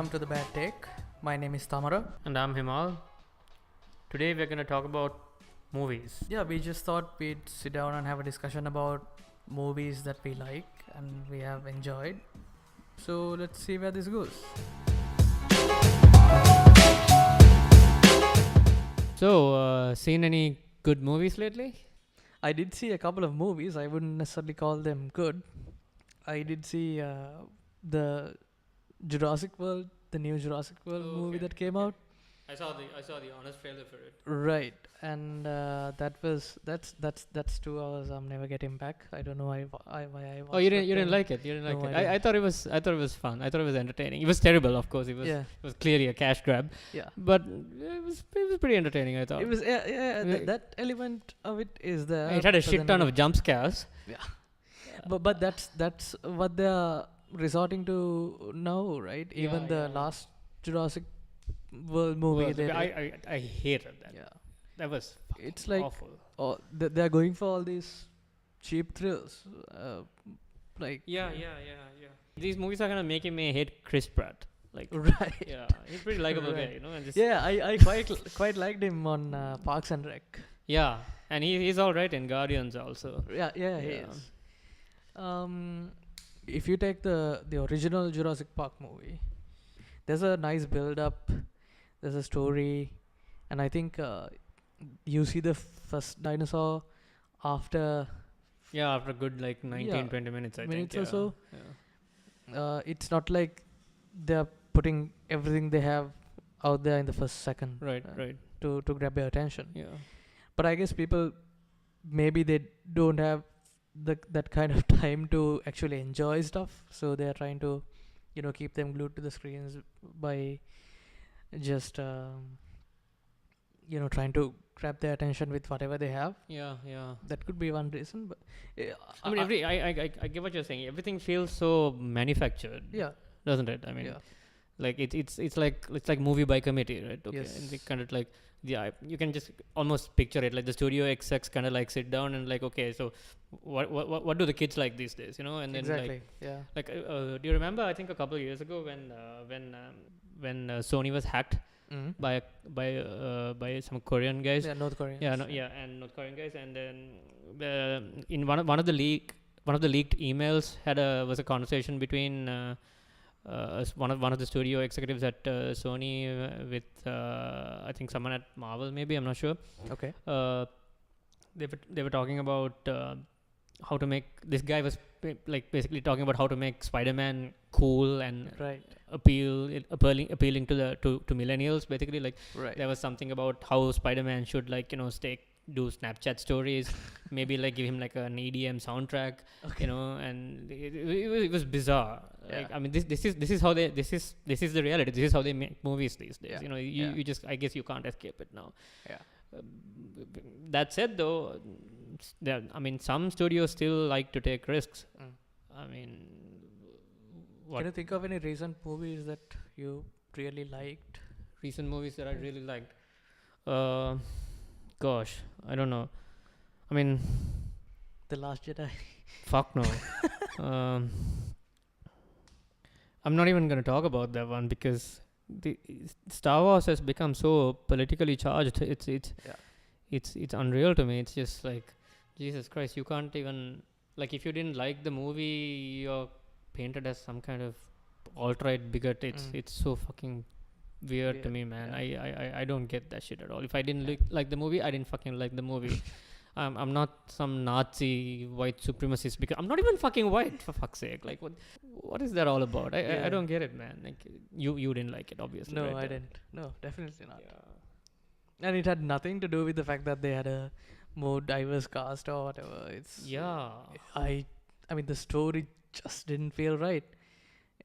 welcome to the Bad Take. My name is Tamara. And I'm Himal. Today we're going to talk about movies. Yeah, we just thought we'd sit down and have a discussion about movies that we like and we have enjoyed. So let's see where this goes. So, seen any good movies lately? I did see a couple of movies. I wouldn't necessarily call them good. I did see the Jurassic World, the new Jurassic World movie that came out. I saw the honest trailer for it. Right, and that's 2 hours I'm never getting back. I don't know why I watched. Oh, you didn't like it. You didn't like No, it. I thought it was fun. I thought it was entertaining. It was terrible, of course. It was clearly a cash grab. Yeah, but it was pretty entertaining. I thought it was. That element of it is there. It had a shit ton of jump scares. Yeah, but that's what they are resorting to now, right? Even the last Jurassic World movie. I hated that. Yeah, that was it's like awful. Oh, they're going for all these cheap thrills. Yeah. These movies are kind of making me hate Chris Pratt. Like, right. Yeah, he's a pretty likable guy, you know. And just I quite liked him on Parks and Rec. Yeah, and he's all right in Guardians also. Yeah, he is. If you take the original Jurassic Park movie, there's a nice build up. There's a story, and I think you see the first dinosaur after a good 20 minutes, I think. Minutes or so. Yeah. It's not like they're putting everything they have out there in the first second. Right. To grab your attention. Yeah. But I guess people, maybe they don't have that kind of time to actually enjoy stuff, so they're trying to, keep them glued to the screens by just trying to grab their attention with whatever they have. Yeah. That could be one reason, but I mean, I get what you're saying. Everything feels so manufactured. Yeah, doesn't it? I mean, like it's like movie by committee, right? Okay, yes. And they kind of like, you can just almost picture it like the studio execs kind of like sit down and like, okay, so what do the kids like these days, and then exactly. do you remember? I think a couple of years ago when Sony was hacked by some Korean guys. Yeah, North Koreans. And North Korean guys, and then in one of the leaked emails was a conversation between one of the studio executives at Sony with I think someone at Marvel, maybe, I'm not sure. Okay. They were talking about how to make, this guy was basically talking about how to make Spider-Man cool and appealing to millennials, basically. Like, there was something about how Spider-Man should do Snapchat stories, maybe give him an EDM soundtrack, and it was bizarre. Yeah. I mean, this is how they this is the reality. This is how they make movies these days. Yeah. You just, I guess you can't escape it now. Yeah. That said, though, some studios still like to take risks. I mean, what? Can you think of any recent movies that you really liked? Recent movies that I really liked? Gosh, I don't know. I mean, The Last Jedi. Fuck no. I'm not even going to talk about that one because the Star Wars has become so politically charged. It's unreal to me. It's just like, Jesus Christ, you can't even, if you didn't like the movie, you're painted as some kind of alt-right bigot. It's so fucking weird to me, man. I don't get that shit at all. If I didn't like the movie, I didn't fucking like the movie. I'm not some Nazi white supremacist because I'm not even fucking white, for fuck's sake. Like, what is that all about? I don't get it, man. Like, you didn't like it, obviously. No, right? I didn't. No, definitely not. Yeah. And it had nothing to do with the fact that they had a more diverse cast or whatever. I mean, the story just didn't feel right.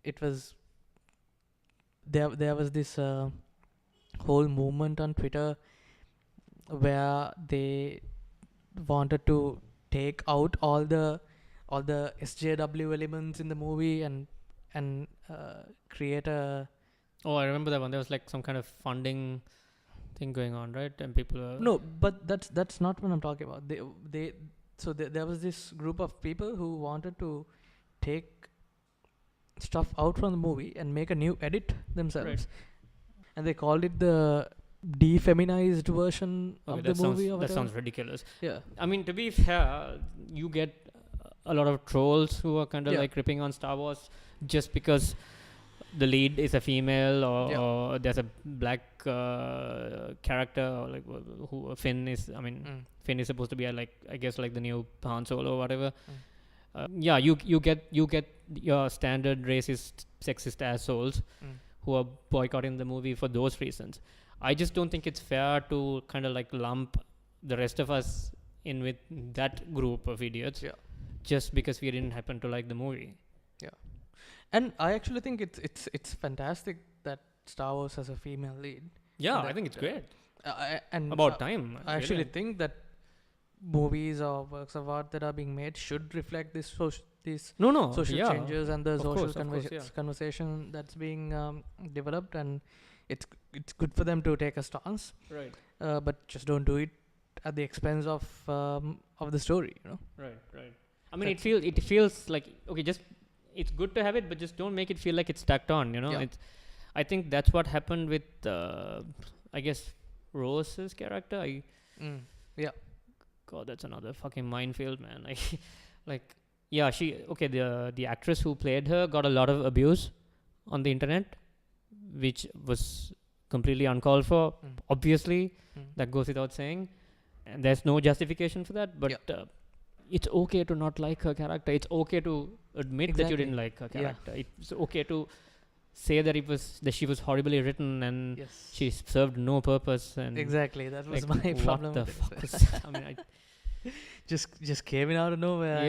It was there was this whole movement on Twitter where they wanted to take out all the SJW elements in the movie and create a. Oh, I remember that one. There was some kind of funding thing going on, right? And people are No, but that's not what I'm talking about. There was this group of people who wanted to take stuff out from the movie and make a new edit themselves. Right. And they called it the defeminized version of the movie. That sounds ridiculous. Yeah. I mean, to be fair, you get a lot of trolls who are kind of like ripping on Star Wars just because the lead is a female or there's a black character, or like who Finn is. I mean, Finn is supposed to be I guess like the new Han Solo or whatever. You get your standard racist, sexist assholes who are boycotting the movie for those reasons. I just don't think it's fair to kind of like lump the rest of us in with that group of idiots just because we didn't happen to like the movie. Yeah. And I actually think it's fantastic that Star Wars has a female lead. Yeah, I think it's great. And about time. I actually think that movies or works of art that are being made should reflect these social changes and the social conversation that's being developed, and it's good for them to take a stance. Right. But just don't do it at the expense of the story, you know. Right. I mean, it feels like okay, just it's good to have it, but just don't make it feel like it's tacked on, you know. Yeah. I think that's what happened with I guess Rose's character. God, that's another fucking minefield, man. The actress who played her got a lot of abuse on the internet, which was completely uncalled for. Obviously, that goes without saying, and there's no justification for that. But it's okay to not like her character. It's okay to admit that you didn't like her character. It's okay to say that she was horribly written and she served no purpose. And exactly, that was my problem. What the fuck was that? I mean, just came in out of nowhere.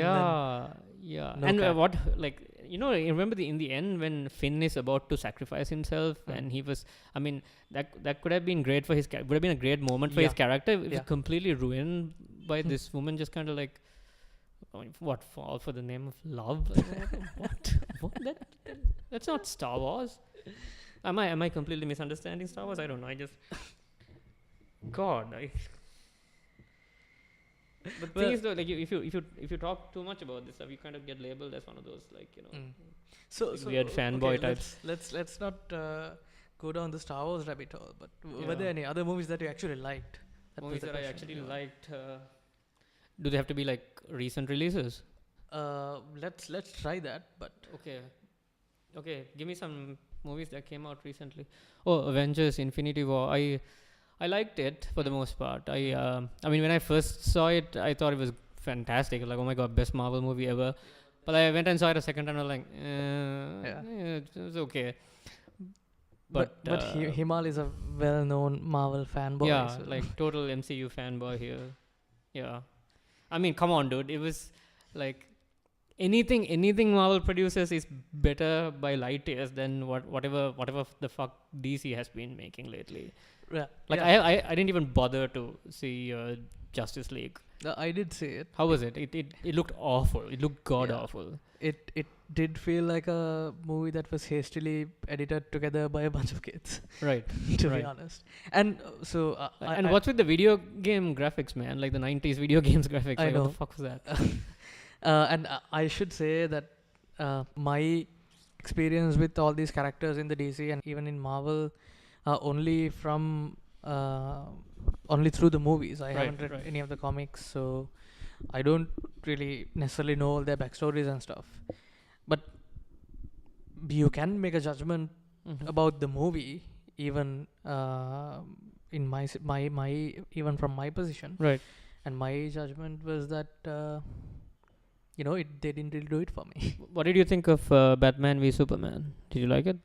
Yeah. No, and what, like, you know, remember in the end when Finn is about to sacrifice himself and he was, I mean, that could have been great for his would have been a great moment for his character. It was completely ruined by this woman just kind of like, fall for the name of love? What? That's not Star Wars. Am I completely misunderstanding Star Wars? I don't know. But the thing is though, like if you talk too much about this stuff, you kind of get labeled as one of those, like, you know, so weird fanboy types. Let's not go down the Star Wars rabbit hole. But were there any other movies that you actually liked? Movies that I actually liked. Do they have to be like recent releases? Let's try that. But okay. Give me some movies that came out recently. Oh, Avengers: Infinity War. I liked it for the most part. I mean, when I first saw it, I thought it was fantastic. Like, oh my god, best Marvel movie ever. But I went and saw it a second time and I was like, it was okay. But Himal is a well-known Marvel fanboy. Yeah, so like total MCU fanboy here. Yeah. I mean, come on, dude. It was like anything Marvel produces is better by light years than whatever the fuck DC has been making lately. Yeah. Like I didn't even bother to see Justice League. I did see it. How was it? It looked awful. It looked god awful. It did feel like a movie that was hastily edited together by a bunch of kids. Right. To be honest. And so what's with the video game graphics, man? Like the 90s video games graphics. I know. What the fuck was that? And I should say that my experience with all these characters in the DC and even in Marvel only through the movies. I haven't read any of the comics, so I don't really necessarily know all their backstories and stuff. But you can make a judgment about the movie, even in my even from my position. Right. And my judgment was that they didn't really do it for me. What did you think of Batman v Superman? Did you like it?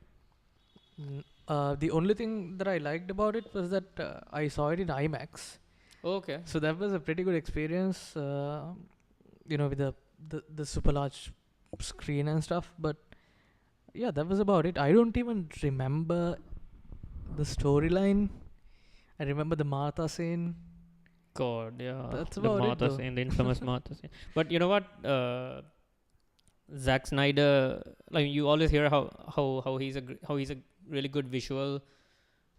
The only thing that I liked about it was that I saw it in IMAX. Okay. So that was a pretty good experience, with the super large screen and stuff. But yeah, that was about it. I don't even remember the storyline. I remember the Martha scene. God, yeah. That's the about Martha it. Scene, the infamous Martha scene. But you know what? Zack Snyder, like you always hear how he's a really good visual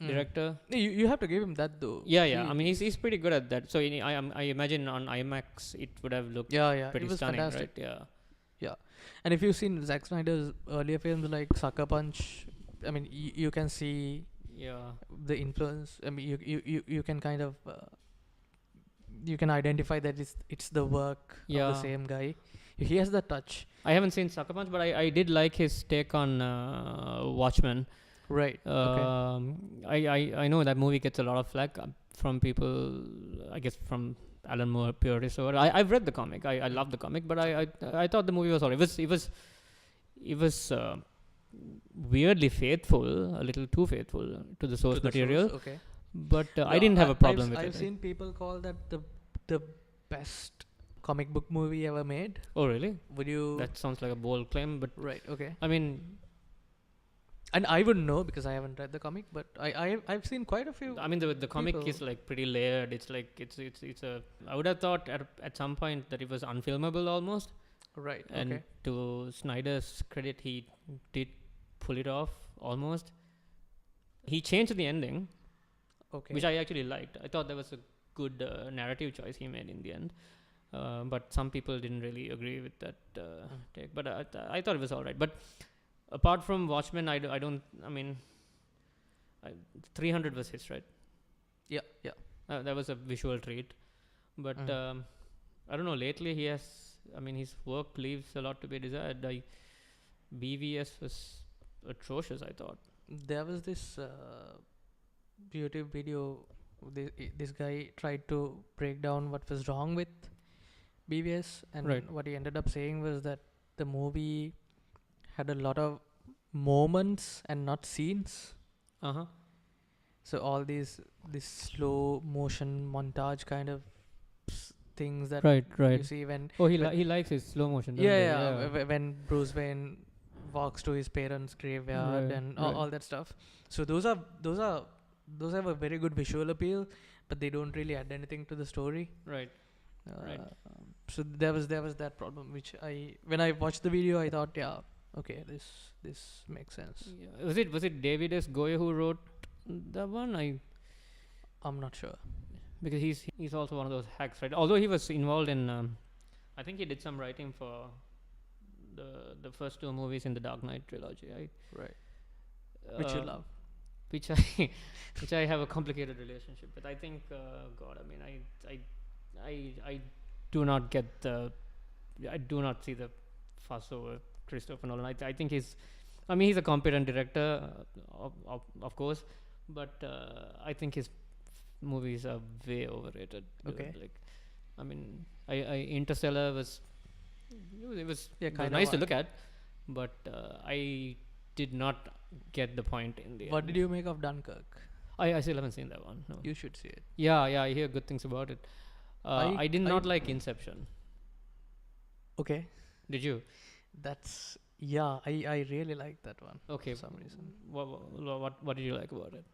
director. You have to give him that though. Yeah. I mean, he's pretty good at that. So I imagine on IMAX it would have looked pretty it was stunning, fantastic. right? Yeah. Yeah, and if you've seen Zack Snyder's earlier films like Sucker Punch, I mean, you can see Yeah. the influence. I mean, you can kind of you can identify that it's the work of the same guy. He has the touch. I haven't seen Sucker Punch, but I did like his take on Watchmen. Right. Okay. I know that movie gets a lot of flack from people, I guess from Alan Moore purists. Or I've read the comic. I love the comic, but I thought the movie was alright. It was weirdly faithful, a little too faithful to the source material. Okay. But I didn't have a problem with it. I've seen people call that the best comic book movie ever made. Oh really? Would you? That sounds like a bold claim, but right. Okay. I mean, and I wouldn't know because I haven't read the comic, but I've seen quite a few. I mean, the comic is like pretty layered. It's like it's a. I would have thought at some point that it was unfilmable almost. Right. And okay. to Snyder's credit, he did pull it off almost. He changed the ending. Okay. Which I actually liked. I thought that was a good narrative choice he made in the end. But some people didn't really agree with that take. But I thought it was all right. But apart from Watchmen, I don't. I mean, 300 was his, right? Yeah. Yeah. That was a visual treat. But I don't know. Lately, he has. I mean, his work leaves a lot to be desired. BVS was atrocious, I thought. There was this YouTube video. This guy tried to break down what was wrong with BVS, and what he ended up saying was that the movie had a lot of moments and not scenes. So all this slow motion montage kind of things that you see when he likes his slow motion. When Bruce Wayne walks to his parents' graveyard and all that stuff. So those have a very good visual appeal, but they don't really add anything to the story. Right. So there was that problem, which when I watched the video, I thought, yeah, okay, this makes sense. Yeah. Was it David S. Goyer who wrote that one? I'm not sure. Because he's also one of those hacks, right? Although he was involved in, I think he did some writing for the first two movies in the Dark Knight trilogy, right? Right. Which you love. Which I have a complicated relationship with. I think, God, I mean, I do not get I do not see the fuss over Christopher Nolan. I think he's a competent director, of course, but I think his movies are way overrated. Okay. I mean, Interstellar was nice to look at, but I did not get the point in the end. What did you make of Dunkirk? I still haven't seen that one. No. You should see it. Yeah, I hear good things about it. I did not like Inception. Okay. Did you? I really liked that one. Okay. For some reason. What did you like about it?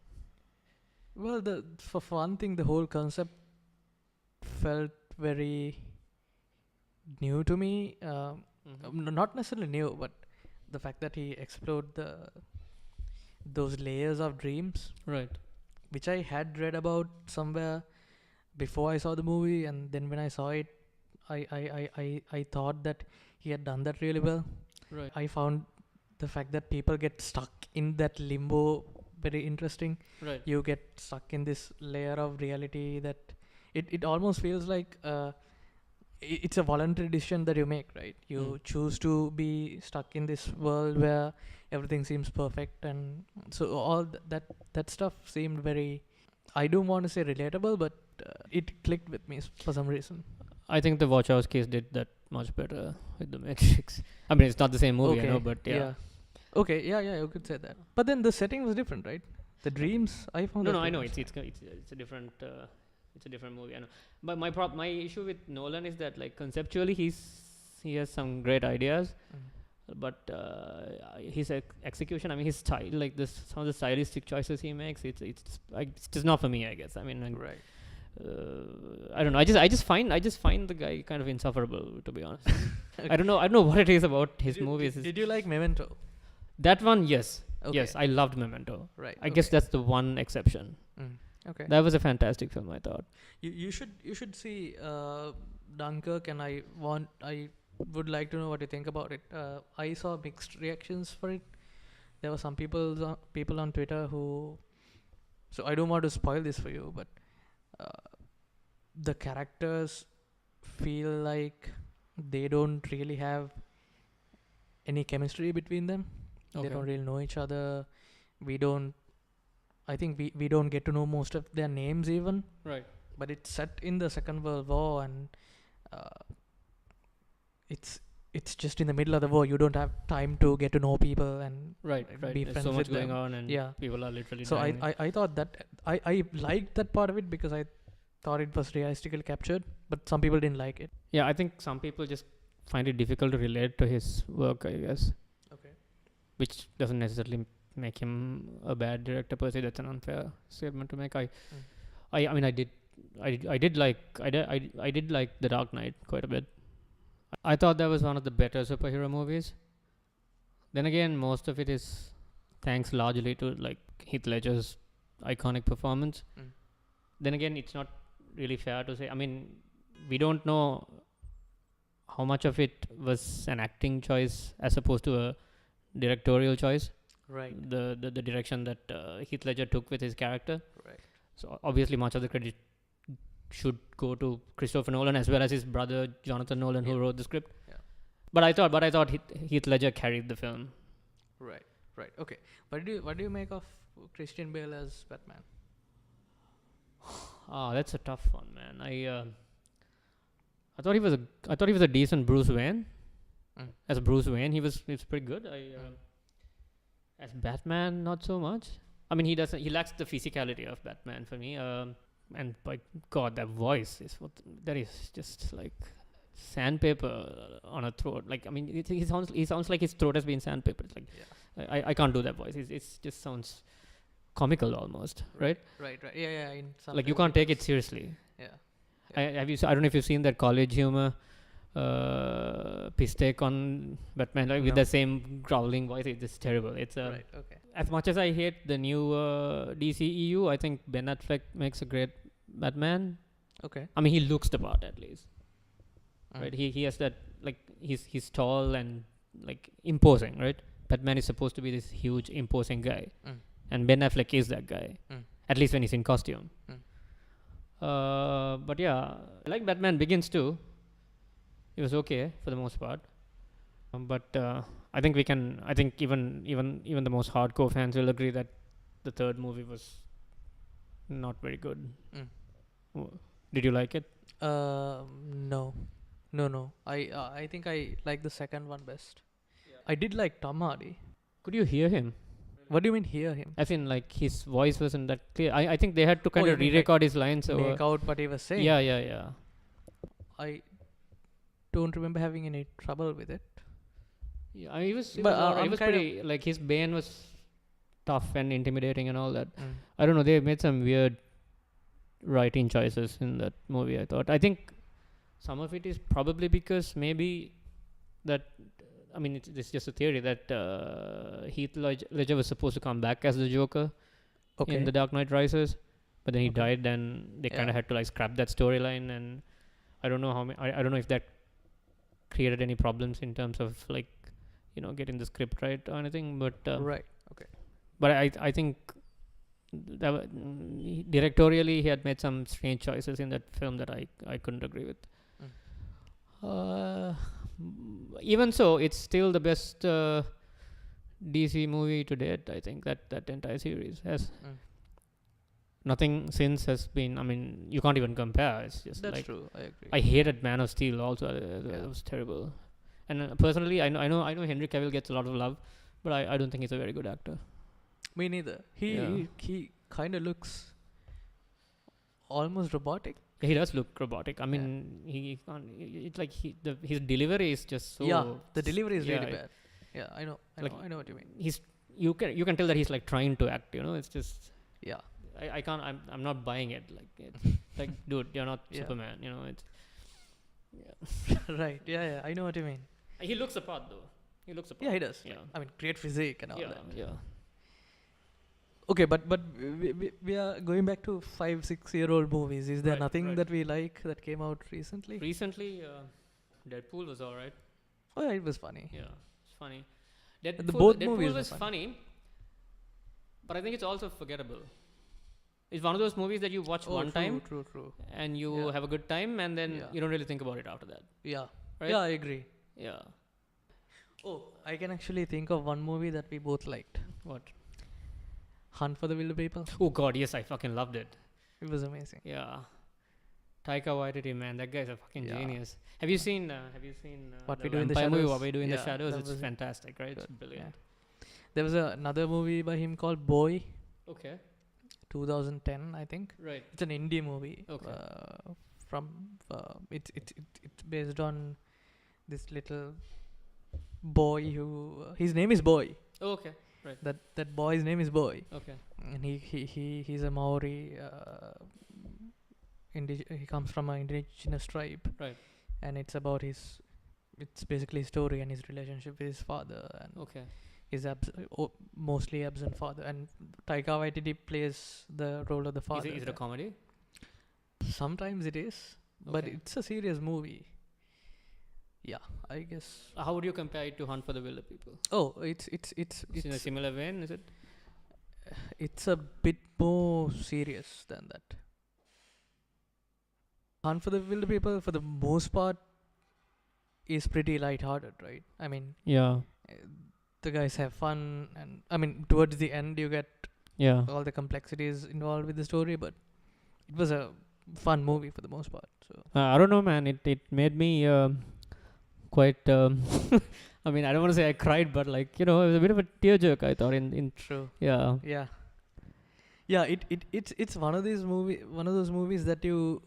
Well, for one thing, the whole concept felt very new to me. Not necessarily new, but the fact that he explored those layers of dreams, right, which I had read about somewhere before I saw the movie, and then when I saw it, I thought that he had done that really well. Right. I found the fact that people get stuck in that limbo very interesting. Right. You get stuck in this layer of reality that it almost feels like it's a voluntary decision that you make, right? You choose to be stuck in this world where everything seems perfect, and so all that stuff seemed very, I don't want to say relatable, but it clicked with me for some reason. I think the Wachowskis did that much better with The Matrix. I mean, it's not the same movie, I know, but yeah. Okay, yeah, you could say that. But then the setting was different, right? The dreams, I found. No, I know it's a different movie. I know, but my issue with Nolan is that, like, conceptually he has some great ideas, but his execution, I mean, his style, like some of the stylistic choices he makes, it's just not for me, I guess. I mean, like, right. I don't know. I just find the guy kind of insufferable, to be honest. Okay. I don't know what it is about his movies. Did you like Memento? That one, yes. Okay. Yes, I loved Memento. Right. I guess that's the one exception. Okay. That was a fantastic film, I thought. You should see Dunkirk, and I would like to know what you think about it. I saw mixed reactions for it. There were some people on Twitter who. So I don't want to spoil this for you, but the characters feel like they don't really have any chemistry between them. They don't really know each other. We don't. I think we don't get to know most of their names even. Right. But it's set in the Second World War, and it's just in the middle of the war. You don't have time to get to know people and be There's friends so much with going them. on, and people are literally So dying. I thought that I liked that part of it because I thought it was realistically captured, but some people didn't like it. Yeah, I think some people just find it difficult to relate to his work, I guess. Okay. Which doesn't necessarily make him a bad director per se. That's an unfair statement to make. I mean, I did like The Dark Knight quite a bit. I thought that was one of the better superhero movies. Then again, most of it is thanks largely to like Heath Ledger's iconic performance. Then again, it's not really fair to say. I mean, we don't know how much of it was an acting choice as opposed to a directorial choice. Right. The direction that Heath Ledger took with his character. Right. So obviously, much of the credit should go to Christopher Nolan as well as his brother Jonathan Nolan, who wrote the script. Yeah. But I thought Heath Ledger carried the film. Right. Okay. What do you make of Christian Bale as Batman? That's a tough one, man. I thought he was a decent Bruce Wayne. As Bruce Wayne, he was pretty good. As Batman, not so much. I mean, he lacks the physicality of Batman for me. And by God, that voice that is just like sandpaper on a throat. Like, I mean, he sounds like his throat has been sandpapered. It's like I can't do that voice. It's just sounds comical almost, right? Right. Yeah. In some like you can't take it seriously. Yeah. I don't know if you've seen that college humor piss take on Batman, like with the same growling voice. It's just terrible. It's right. Okay. As much as I hate the new DCEU, I think Ben Affleck makes a great Batman. Okay. I mean, he looks the part at least. Right. He has that, like, he's tall and like imposing, right? Batman is supposed to be this huge imposing guy, and Ben Affleck is that guy. At least when he's in costume. But yeah, I like Batman Begins too. It was okay for the most part. But I think even the most hardcore fans will agree that the third movie was not very good. Did you like it? No. I think I like the second one best. Yeah. I did like Tom Hardy. Could you hear him? What do you mean hear him? As in, like, his voice wasn't that clear. I think they had to kind of re-record his lines. Make out what he was saying. Yeah. I don't remember having any trouble with it. Yeah, he was pretty, like, his Bane was tough and intimidating and all that. I don't know, they made some weird writing choices in that movie, I thought. I think some of it is probably because maybe that, I mean, it's just a theory that Heath Ledger was supposed to come back as the Joker in The Dark Knight Rises, but then he died, and they kind of had to like scrap that storyline, and I don't know I don't know if that created any problems in terms of, like, you know, getting the script right or anything, but right. Okay. But I think that directorially he had made some strange choices in that film that I couldn't agree with. Even so, it's still the best DC movie to date. I think that entire series has nothing since has been. I mean, you can't even compare. It's just that's like, true. I agree. I hated Man of Steel also. It was terrible. And personally, I know Henry Cavill gets a lot of love, but I don't think he's a very good actor. Me neither. He kind of looks almost robotic. He does look robotic. I mean, he can't. It's like his delivery is just so. Yeah, the delivery is really bad. Yeah, I know what you mean. You can tell that he's like trying to act. You know, it's just. Yeah. I can't. I'm not buying it. Like, it's like, dude, you're not Superman. You know, it's. Yeah. Right. Yeah. I know what you mean. He looks the part though. Yeah, he does. Yeah. I mean, great physique and all that. Yeah. Okay, but we are going back to 5-6-year-old movies. Is there nothing that we like that came out recently? Recently, Deadpool was alright. Oh, yeah, it was funny. Yeah, it's funny. Both Deadpool movies was were funny, but I think it's also forgettable. It's one of those movies that you watch one time True. and you have a good time, and then you don't really think about it after that. Yeah. Right? Yeah, I agree. Yeah. Oh, I can actually think of one movie that we both liked. What? Hunt for the Wilder People. Oh God, yes, I fucking loved it. It was amazing. Yeah. Taika Waititi, man, that guy's a fucking genius. Have you seen What the We Do in the vampire movie, Shadows? What We Do in the Yeah, Shadows? that It's was fantastic, right? It's good. brilliant. There was another movie by him called Boy, Okay. 2010, I think. Right. It's an indie movie. Okay. It's based on this little boy who his name is Boy. Oh, okay. Right. That boy's name is Boy, Okay. and he's a Maori. He comes from an indigenous tribe. Right. And it's about it's basically his story and his relationship with his father and Okay. his mostly absent father. And Taika Waititi plays the role of the father. Is it a comedy? Sometimes it is, but Okay. it's a serious movie. Yeah, I guess. How would you compare it to Hunt for the Wilder People? Oh, it's In a similar vein, is it? it's a bit more serious than that. Hunt for the Wilder People, for the most part, is pretty light-hearted, right? I mean, Yeah. the guys have fun, and I mean, towards the end, you get Yeah. all the complexities involved with the story, but it was a fun movie for the most part. So I don't know, man. It made me quite. I mean, I don't want to say I cried, but like it was a bit of a tearjerk. I thought in true. yeah. Yeah. It's one of these those movies that you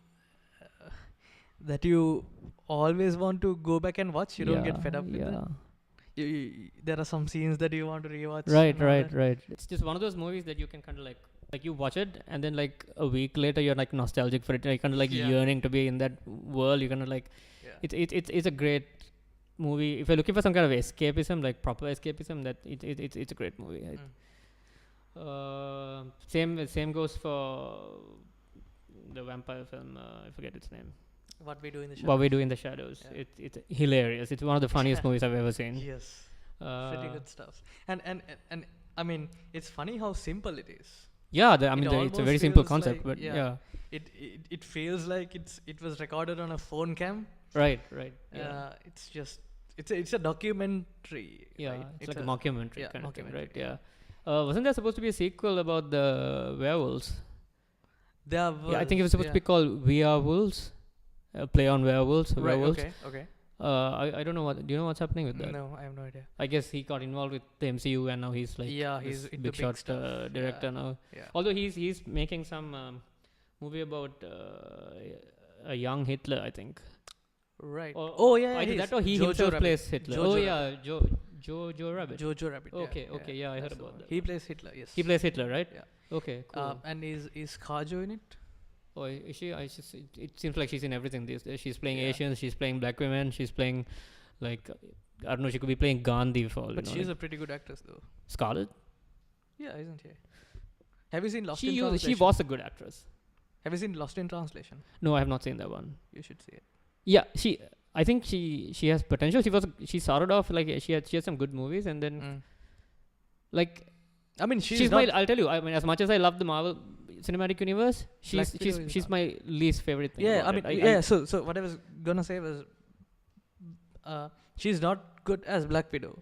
always want to go back and watch. You don't get fed up with it. There are some scenes that you want to rewatch. Right. It's just one of those movies that you can kind of like you watch it, and then like a week later you're like nostalgic for it. You're kind of like yearning to be in that world. You're kind of like, it's a great movie. If you're looking for some kind of escapism, like proper escapism, that it's a great movie. Same goes for the vampire film. I forget its name. What We Do in the Shadows. What We Do in the Shadows. Yeah. It's hilarious. It's one of the funniest movies I've ever seen. Yes. Pretty good stuff. And I mean, it's funny how simple it is. Yeah, it's a very simple concept, like, but yeah. It feels like it was recorded on a phone cam. Right. Yeah. It's just it's a documentary. Yeah, right? it's like a mockumentary kind of thing, right? Yeah. Wasn't there supposed to be a sequel about the werewolves? There was, I think it was supposed to be called We Are Wolves. Play on werewolves. Right. Werewolves. Okay. I don't know what. Do you know what's happening with that? No, I have no idea. I guess he got involved with the MCU and now he's like he's into big shot director now. Yeah. Although he's making some movie about a young Hitler, I think. Right. Either that or he himself plays Hitler. Jojo Rabbit. Jojo Rabbit. Okay. Yeah, I heard about that. He plays Hitler. Yes. He plays Hitler, right? Yeah. Okay. Cool. And is Kajo in it? Oh, is she? It seems like she's in everything these days. She's playing Asians. She's playing black women. She's playing, like, I don't know. She could be playing Gandhi for all. But she's a pretty good actress, though. Scarlett. Yeah, isn't she? Have you seen Lost in Translation? She was a good actress. Have you seen Lost in Translation? No, I have not seen that one. You should see it. Yeah, I think she has potential. She started off like she had some good movies, and then like, I mean, I'll tell you. I mean, as much as I love the Marvel Cinematic Universe, she's my least favorite thing. Yeah, about I mean, so what I was gonna say was, she's not good as Black Widow.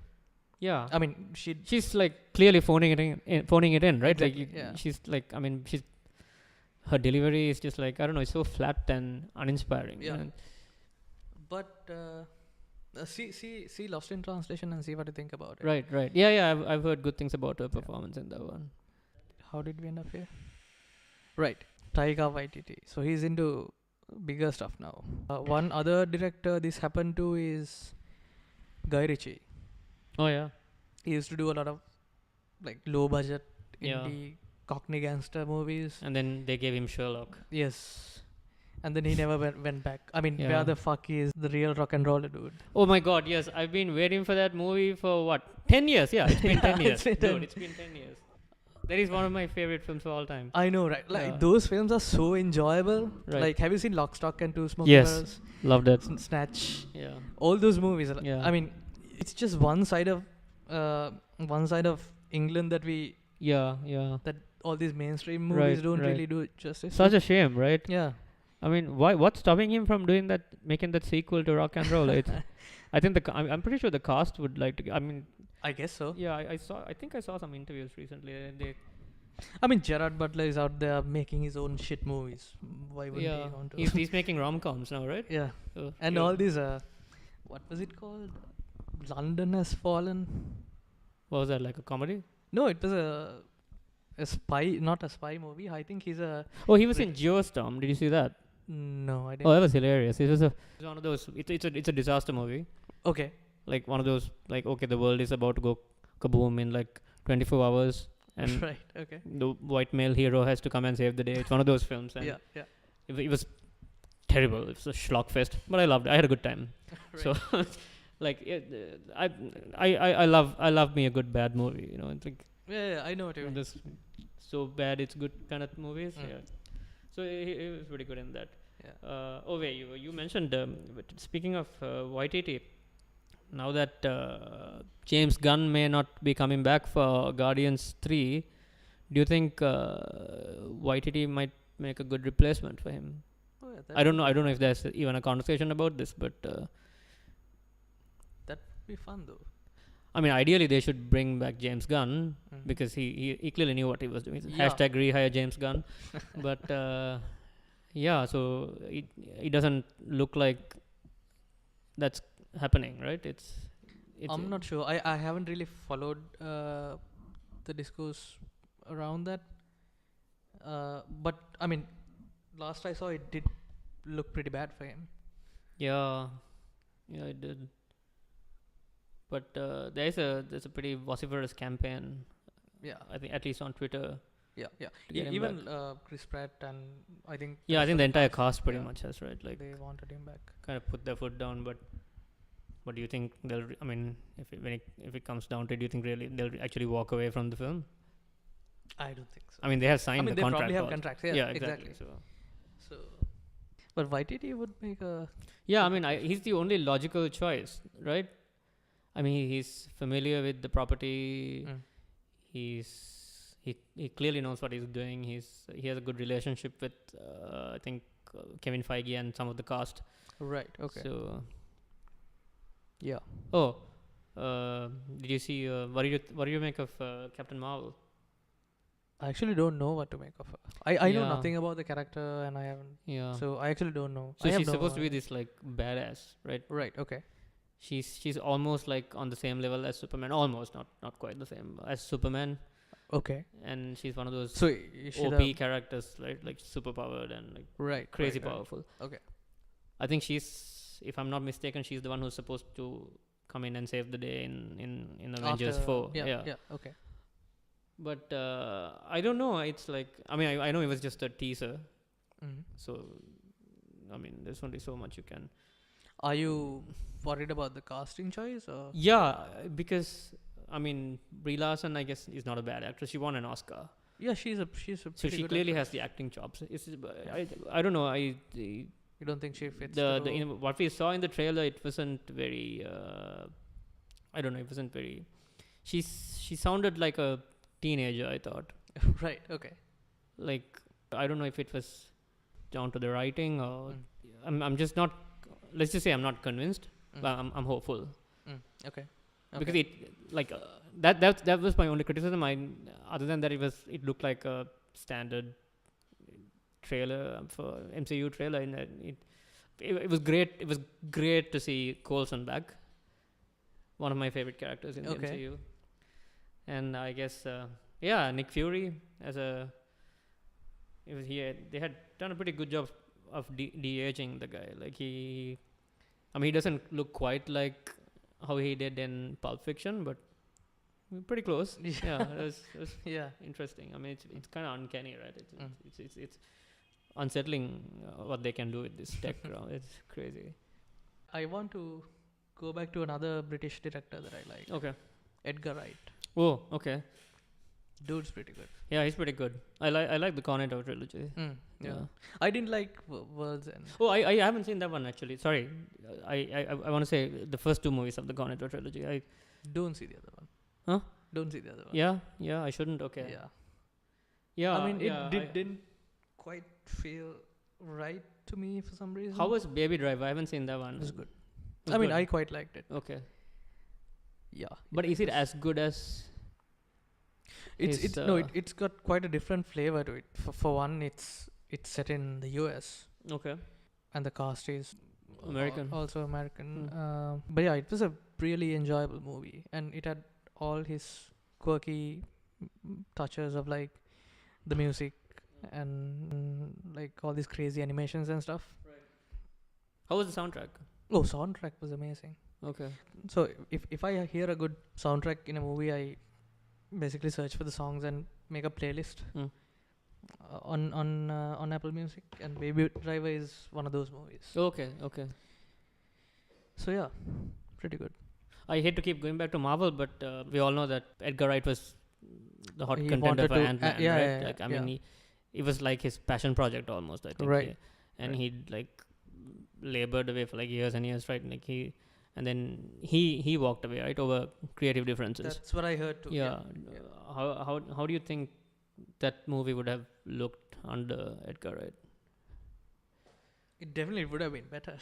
Yeah, I mean, she's like clearly phoning it in, right? Exactly, like she's like, I mean, her delivery is just like, I don't know, it's so flat and uninspiring. Yeah. But see Lost in Translation and see what you think about it. Right. Yeah. I've heard good things about her performance in that one. How did we end up here? Right, Taika Waititi. So he's into bigger stuff now. One other director this happened to is Guy Ritchie. Oh yeah. He used to do a lot of like low budget indie Cockney gangster movies. And then they gave him Sherlock. Yes. And then he never went back. I mean, where the fuck is the real rock and roller dude? Oh my god, yes. I've been waiting for that movie for what? 10 years? Yeah, it's been 10 years. Dude, it's been 10 years. That is one of my favorite films of all time. I know, right? Like those films are so enjoyable. Right. Like, have you seen Lock, Stock and Two Smoking Yes. Barrels? Loved it. Snatch. Yeah. All those movies. Yeah. I mean, it's just one side of England that we. Yeah. That all these mainstream movies don't really do it justice. Such a shame, right? Yeah. I mean, what's stopping him from doing that, making that sequel to Rock and Roll? I think I'm pretty sure the cast would like to. I mean, I guess so. Yeah, I think I saw some interviews recently. I mean, Gerard Butler is out there making his own shit movies. Why wouldn't he want to? He's making rom-coms now, right? Yeah. And all these, what was it called? London Has Fallen. What was that, like a comedy? No, it was a spy, not a spy movie. I think he's a. Oh, he was in Geostorm. Did you see that? No, I didn't. Oh, that was hilarious. It was one of those. It's a disaster movie. Okay. Like one of those. Like, okay, the world is about to go kaboom in like 24 hours, and right. Okay. the white male hero has to come and save the day. It's one of those films. And yeah. It was terrible. It was a schlock fest, but I loved it. I had a good time. Right. So, like, I love me a good bad movie. You know, it's like. Yeah, I know what you mean. This so bad it's good kind of movies. Yeah. So he was pretty good in that. Yeah. You mentioned speaking of YTT, now that James Gunn may not be coming back for Guardians 3, do you think YTT might make a good replacement for him? Oh, yeah, I don't know if there's even a conversation about this, but that would be fun though. I mean, ideally they should bring back James Gunn because he clearly knew what he was doing. Yeah. Hashtag rehire James Gunn. But so it doesn't look like that's happening, right? It's I'm not sure. I haven't really followed the discourse around that. But I mean, last I saw it did look pretty bad for him. Yeah, it did. But there's a pretty vociferous campaign. Yeah, I think at least on Twitter. Yeah. Even Chris Pratt and I think. Yeah, I think the entire cast pretty much has, right. Like they wanted him back. Kind of put their foot down, but what do you think they'll? I mean, if it comes down to it, do you think really they'll actually walk away from the film? I don't think so. I mean, they have signed the they contract. Probably have contracts. Yeah, exactly. So, but YTT would make a. Yeah, I mean, he's the only logical choice, right? I mean, he's familiar with the property. He clearly knows what he's doing. He has a good relationship with I think Kevin Feige and some of the cast. Right. Okay. So. Yeah. Oh, did you see? What do you make of Captain Marvel? I actually don't know what to make of her. I know nothing about the character and I haven't. Yeah. So I actually don't know. So she's supposed to be this like badass, right? Right. Okay. She's almost like on the same level as Superman. Almost, not quite the same as Superman. Okay. And she's one of those OP characters, right? Like super powered and like crazy powerful. Okay. I think she's, if I'm not mistaken, she's the one who's supposed to come in and save the day in Avengers 4. Yeah. Okay. But I don't know. It's like, I mean, I know it was just a teaser. So, I mean, there's only so much you can. Are you worried about the casting choice? Or? Yeah, because I mean, Brie Larson, I guess, is not a bad actress. She won an Oscar. Yeah, she's a. So she clearly has the acting chops. I don't know. You don't think she fits what we saw in the trailer? It wasn't very. I don't know. It wasn't very. She sounded like a teenager, I thought. Right. Okay. Like, I don't know if it was down to the writing or I'm just not. Let's just say I'm not convinced, but I'm hopeful. Okay. Because it like that was my only criticism. Other than that, it looked like a standard trailer for MCU trailer. It was great. It was great to see Coulson back. One of my favorite characters in the MCU. And I guess Nick Fury they had done a pretty good job of de-aging the guy. Like he doesn't look quite like how he did in Pulp Fiction, but pretty close. Yeah, it was interesting. I mean, it's kind of uncanny, right? It's unsettling what they can do with this tech. It's crazy. I want to go back to another British director that I like. Okay. Edgar Wright. Oh, okay. Dude's pretty good. Yeah, he's pretty good. I like the Cornetto trilogy. Yeah. I didn't like World's End. Oh, I haven't seen that one actually. Sorry, I want to say the first two movies of the Cornetto trilogy. I don't see the other one. Huh? Don't see the other one. Yeah. I shouldn't. Okay. Yeah. I mean, it didn't quite feel right to me for some reason. How was Baby Driver? I haven't seen that one. It was good. I mean, I quite liked it. Okay. Yeah. But is it as good as? It's got quite a different flavor to it. For one, it's set in the US. Okay. And the cast is American. Also American. But yeah, it was a really enjoyable movie, and it had all his quirky touches of like the music and like all these crazy animations and stuff. Right. How was the soundtrack? Oh, soundtrack was amazing. Okay. So if I hear a good soundtrack in a movie, I basically search for the songs and make a playlist on Apple Music, and Baby Driver is one of those movies. Okay. So yeah, pretty good. I hate to keep going back to Marvel, but we all know that Edgar Wright was the hot contender for AntMan, right? I mean, it was like his passion project almost, I think. Right. And he like labored away for like years and years, right? Like he walked away, right, over creative differences. That's what I heard too. Yeah. How do you think that movie would have looked under Edgar Wright? It definitely would have been better.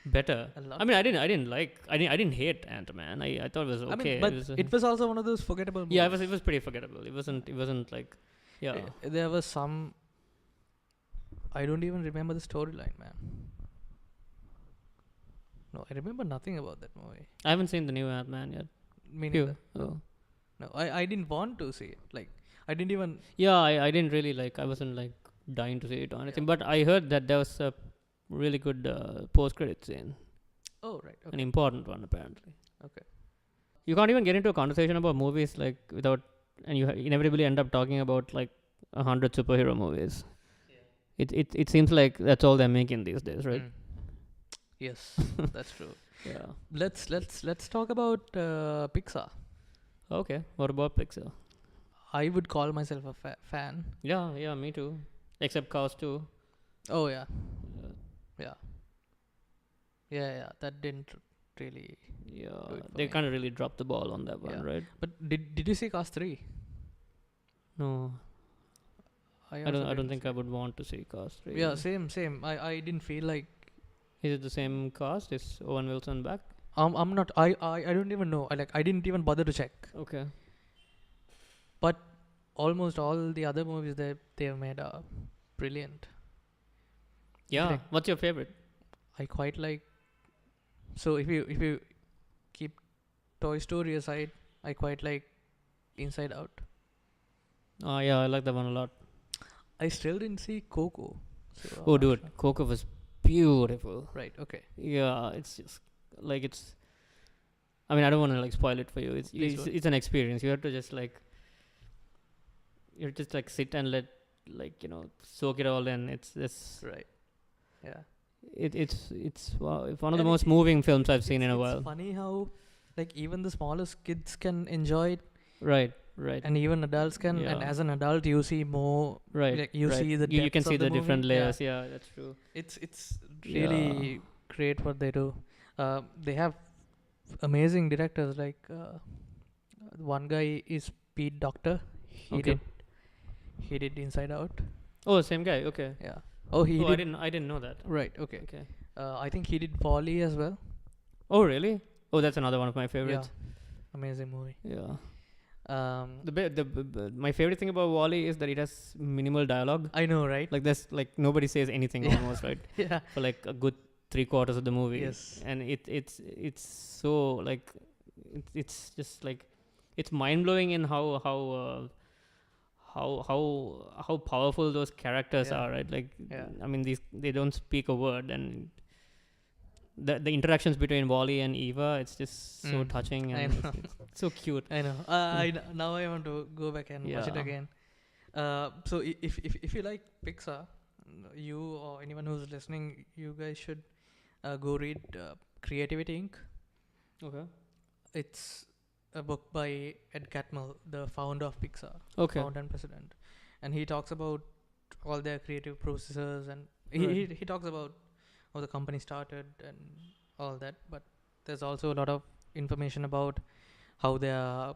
Better. I mean, I didn't hate AntMan. I thought it was okay. I mean, but it was also one of those forgettable movies. Yeah, it was pretty forgettable. It wasn't like, yeah. There was some. I don't even remember the storyline, man. No, I remember nothing about that movie. I haven't seen the new AntMan yet. Me neither. Oh. No, I didn't want to see it. Like, I didn't even. Yeah, I didn't really like. I wasn't like dying to see it or anything. But I heard that there was a really good post-credit scene. Oh, right. Okay. An important one, apparently. Okay. You can't even get into a conversation about movies like without, and you inevitably end up talking about like 100 superhero movies. Yeah. It seems like that's all they're making these days, right? Yes, that's true. Yeah. Let's talk about Pixar. Okay. What about Pixar? I would call myself a fan. Yeah, me too. Except Cars 2. Oh yeah. Yeah. That didn't really. Yeah, they kind of really dropped the ball on that one, right? But did you see Cars 3? No. I don't think I would want to see Cars 3. Yeah, same. I didn't feel like. Is it the same cast? Is Owen Wilson back? I'm not. I don't even know. I didn't even bother to check. Okay. But almost all the other movies that they've made are brilliant. Yeah. What's your favorite? I quite like. So if you keep Toy Story aside, I quite like Inside Out. Yeah, I like that one a lot. I still didn't see Coco. So oh, dude, Coco was beautiful. Right. Okay. Yeah, it's just like it's. I mean, I don't want to like spoil it for you. It's an experience. You have to just like. You just like sit and let soak it all in. It's right. Yeah. It's one of the most moving films I've seen in a while. It's funny how like even the smallest kids can enjoy it. Right. And even adults can. Yeah. And as an adult, you see more. Right. Like you see the. You can see the movie. different layers. Yeah, that's true. It's really great what they do. They have amazing directors. Like one guy is Pete Docter. He did Inside Out. Oh, same guy. Okay. Yeah. I didn't know that. Right. Okay. I think he did Wall-E as well. Oh, really? Oh, that's another one of my favorites. Yeah. Amazing movie. Yeah. My favorite thing about Wall-E is that it has minimal dialogue. I know, right? Like there's like nobody says anything almost, right? Yeah. For like a good 3/4 of the movie. Yes. And it's so like it's just like it's mind blowing in how powerful those characters are, right? Like I mean they don't speak a word, and the interactions between Wall-E and Eva, it's just so touching and it's so cute. I know. Now I want to go back and watch it again. So if you like Pixar, you or anyone who's listening, you guys should go read Creativity Inc. Okay. It's a book by Ed Catmull, the founder of Pixar, Okay. founder and president, and he talks about all their creative processes, and Right. he talks about how the company started and all that. But there's also a lot of information about how their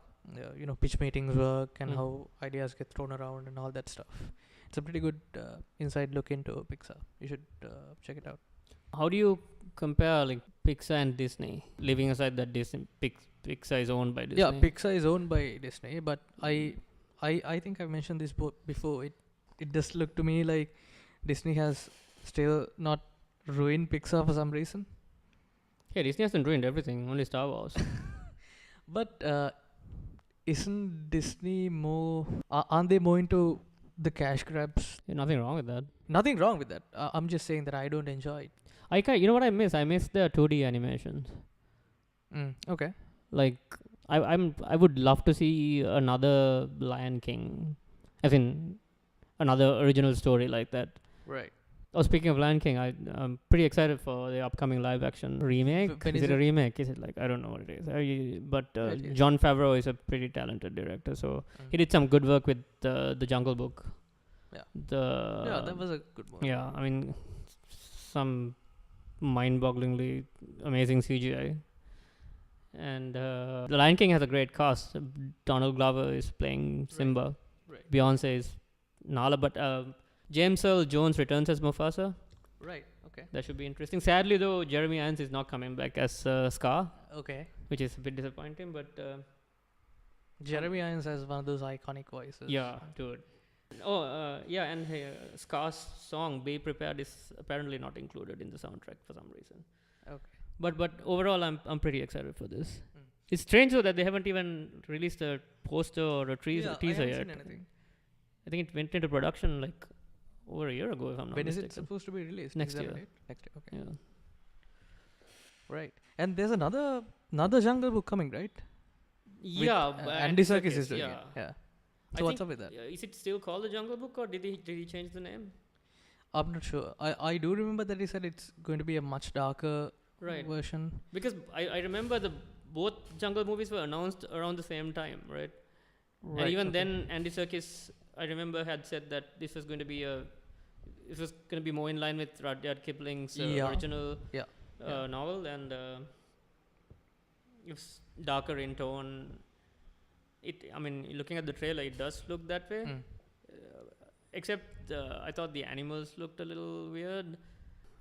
pitch meetings work and how ideas get thrown around and all that stuff. It's a pretty good inside look into Pixar. You should check it out. How do you compare like Pixar and Disney, leaving aside that Pixar is owned by Disney? Yeah, Pixar is owned by Disney, but I think I've mentioned this before. It does look to me like Disney has still not ruined Pixar for some reason. Yeah, Disney hasn't ruined everything, only Star Wars. But isn't Disney more? Aren't they more into the cash grabs? Yeah, nothing wrong with that. Nothing wrong with that. I'm just saying that I don't enjoy it. You know what I miss? I miss the 2D animations. Okay. Like I would love to see another Lion King, as in another original story like that. Right. Oh, speaking of Lion King, I'm pretty excited for the upcoming live action remake. Is it a remake? Is it like, I don't know what it is. But Jon Favreau is a pretty talented director, so he did some good work with the Jungle Book. Yeah. That was a good one. Yeah, I mean, some mind-bogglingly amazing CGI. And the Lion King has a great cast. Donald Glover is playing Simba. Right. Beyonce is Nala, but James Earl Jones returns as Mufasa. Right. Okay. That should be interesting. Sadly, though, Jeremy Irons is not coming back as Scar. Okay. Which is a bit disappointing, but Jeremy Irons has one of those iconic voices. Yeah, dude. Oh, yeah, and Scar's song "Be Prepared" is apparently not included in the soundtrack for some reason. Okay. But overall, I'm pretty excited for this. It's strange though that they haven't even released a poster or a teaser I haven't yet. seen anything. I think it went into production like over a year ago, if I'm not mistaken. When is mistaken. it supposed to be released? Next year. Next year. Okay. Yeah. Right. And there's another Jungle Book coming, right? Yeah, with, Andy Serkis is doing it. Yeah. So what's up with that? Is it still called the Jungle Book, or did he change the name? I'm not sure. I do remember that he said it's going to be a much darker version. Because I remember both Jungle movies were announced around the same time, right? And even then, Andy Serkis, I remember, had said that this was going to be more in line with Rudyard Kipling's original novel, and it's darker in tone. Looking at the trailer, it does look that way. Except I thought the animals looked a little weird.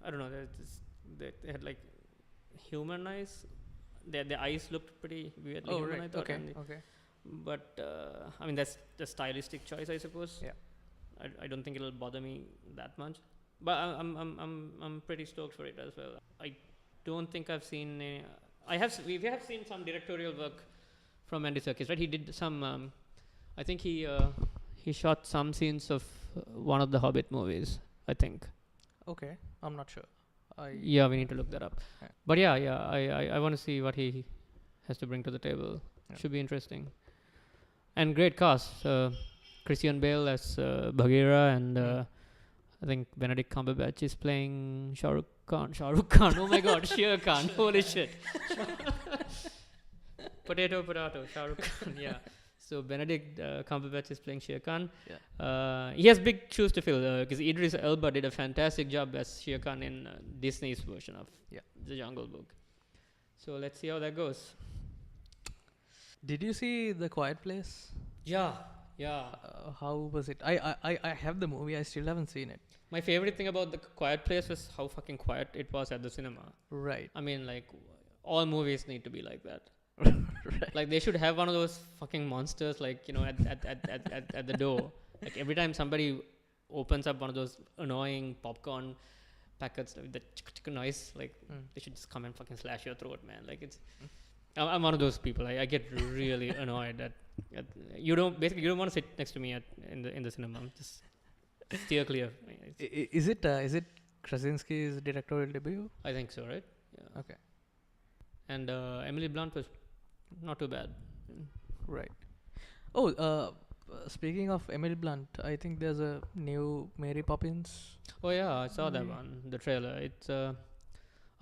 I don't know. They had like human eyes. Their eyes looked pretty weirdly human, I thought. Okay. But that's the stylistic choice, I suppose. Yeah. I don't think it'll bother me that much. But I'm pretty stoked for it as well. I don't think I've seen we have seen some directorial work from Andy Serkis, right? He did some. I think he shot some scenes of one of the Hobbit movies, I think. Okay, I'm not sure. Yeah, we need to look that up. Yeah. But I want to see what he has to bring to the table. Yeah. Should be interesting. And great cast. Christian Bale as Bagheera, and I think Benedict Cumberbatch is playing Shah Rukh Khan. Oh my God, Shere Khan. Holy shit. Potato, Shah Rukh Khan. Yeah. So Benedict Cumberbatch is playing Shere Khan. Yeah. He has big shoes to fill because Idris Elba did a fantastic job as Shere Khan in Disney's version of The Jungle Book. So let's see how that goes. Did you see The Quiet Place? Yeah. How was it? I have the movie. I still haven't seen it. My favorite thing about The Quiet Place was how fucking quiet it was at the cinema. Right. All movies need to be like that. Right. Like they should have one of those fucking monsters, like at the door. Like every time somebody opens up one of those annoying popcorn packets with the noise, like they should just come and fucking slash your throat, man. Like it's. I'm one of those people. I get really annoyed at you don't want to sit next to me in the cinema. Just steer clear. Is it Krasinski's directorial debut? I think so, right? Yeah. Okay. And Emily Blunt was not too bad. Right. Oh, speaking of Emily Blunt, I think there's a new Mary Poppins. Oh yeah, I saw that one. The trailer. It's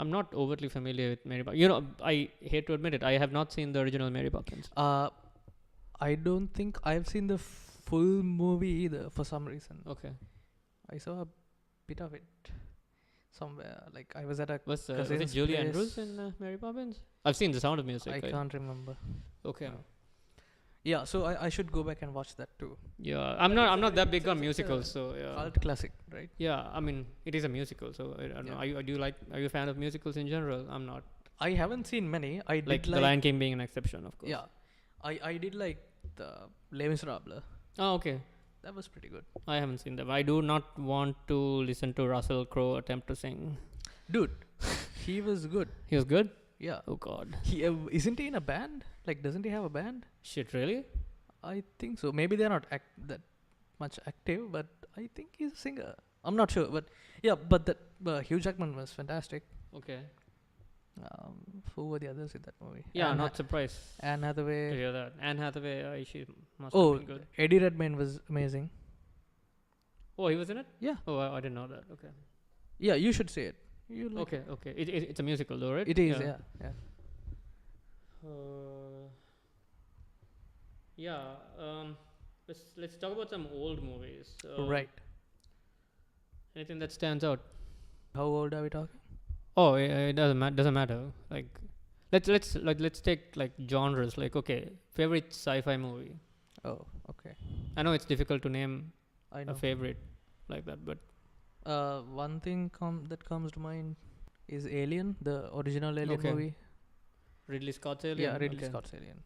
I'm not overtly familiar with Mary Poppins. I hate to admit it, I have not seen the original Mary Poppins. I don't think I've seen the full movie either for some reason. Okay. I saw a bit of it somewhere. Like I was at a Was it Julie Andrews in Mary Poppins? I've seen The Sound of Music. I can't remember. Okay. Yeah, so I should go back and watch that too. Yeah, I'm not that big on musicals, so yeah. Cult classic, right? Yeah, I mean it is a musical, so I don't know. Are you a fan of musicals in general? I'm not. I haven't seen many. I Like did The Lion King being an exception, of course. Yeah, I did like the Les Miserables. Oh, okay. That was pretty good. I haven't seen that. I do not want to listen to Russell Crowe attempt to sing. Dude, he was good. He was good? Yeah. Oh God. He isn't he in a band? Like, doesn't he have a band? Shit, really? I think so. Maybe they're not that much active, but I think he's a singer. I'm not sure, but yeah. But that Hugh Jackman was fantastic. Okay. Who were the others in that movie? Yeah, not surprised Anne to Hathaway. hear that. Anne Hathaway, she must have been good. Eddie Redmayne was amazing. Oh, he was in it? Yeah. Oh, I didn't know that. Okay. Yeah, you should see it. You like Okay. It's a musical though, right? It is, yeah. Let's talk about some old movies. Right. Anything that stands out? How old are we talking? Oh, it doesn't matter. Like, let's take like genres. Like, okay, favorite sci-fi movie. Oh, okay. I know it's difficult to name I know. a favorite like that, but one thing that comes to mind is Alien, the original Alien movie. Ridley Scott's Alien. Yeah, Ridley Scott's Alien.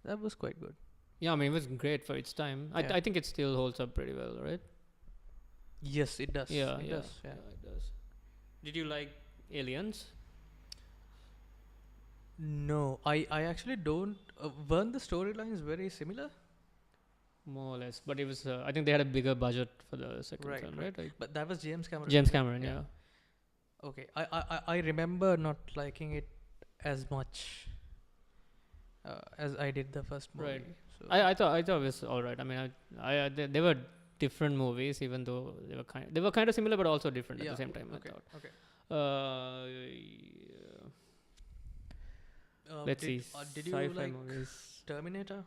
That was quite good. Yeah, I mean it was great for its time. I think it still holds up pretty well, right? Yes, it does. Yeah, it does. Yeah, it does. Did you like Aliens? No, I actually don't. Weren't the storylines very similar? More or less, but it was. I think they had a bigger budget for the second film, right? Like but that was James Cameron. James Cameron, yeah. Okay, I remember not liking it as much as I did the first movie. Right. So I thought it was all right. I mean, they were different movies, even though they were kind of similar, but also different at the same time. Okay. I thought. Okay. Let's see. Did you sci-fi like movies. Terminator?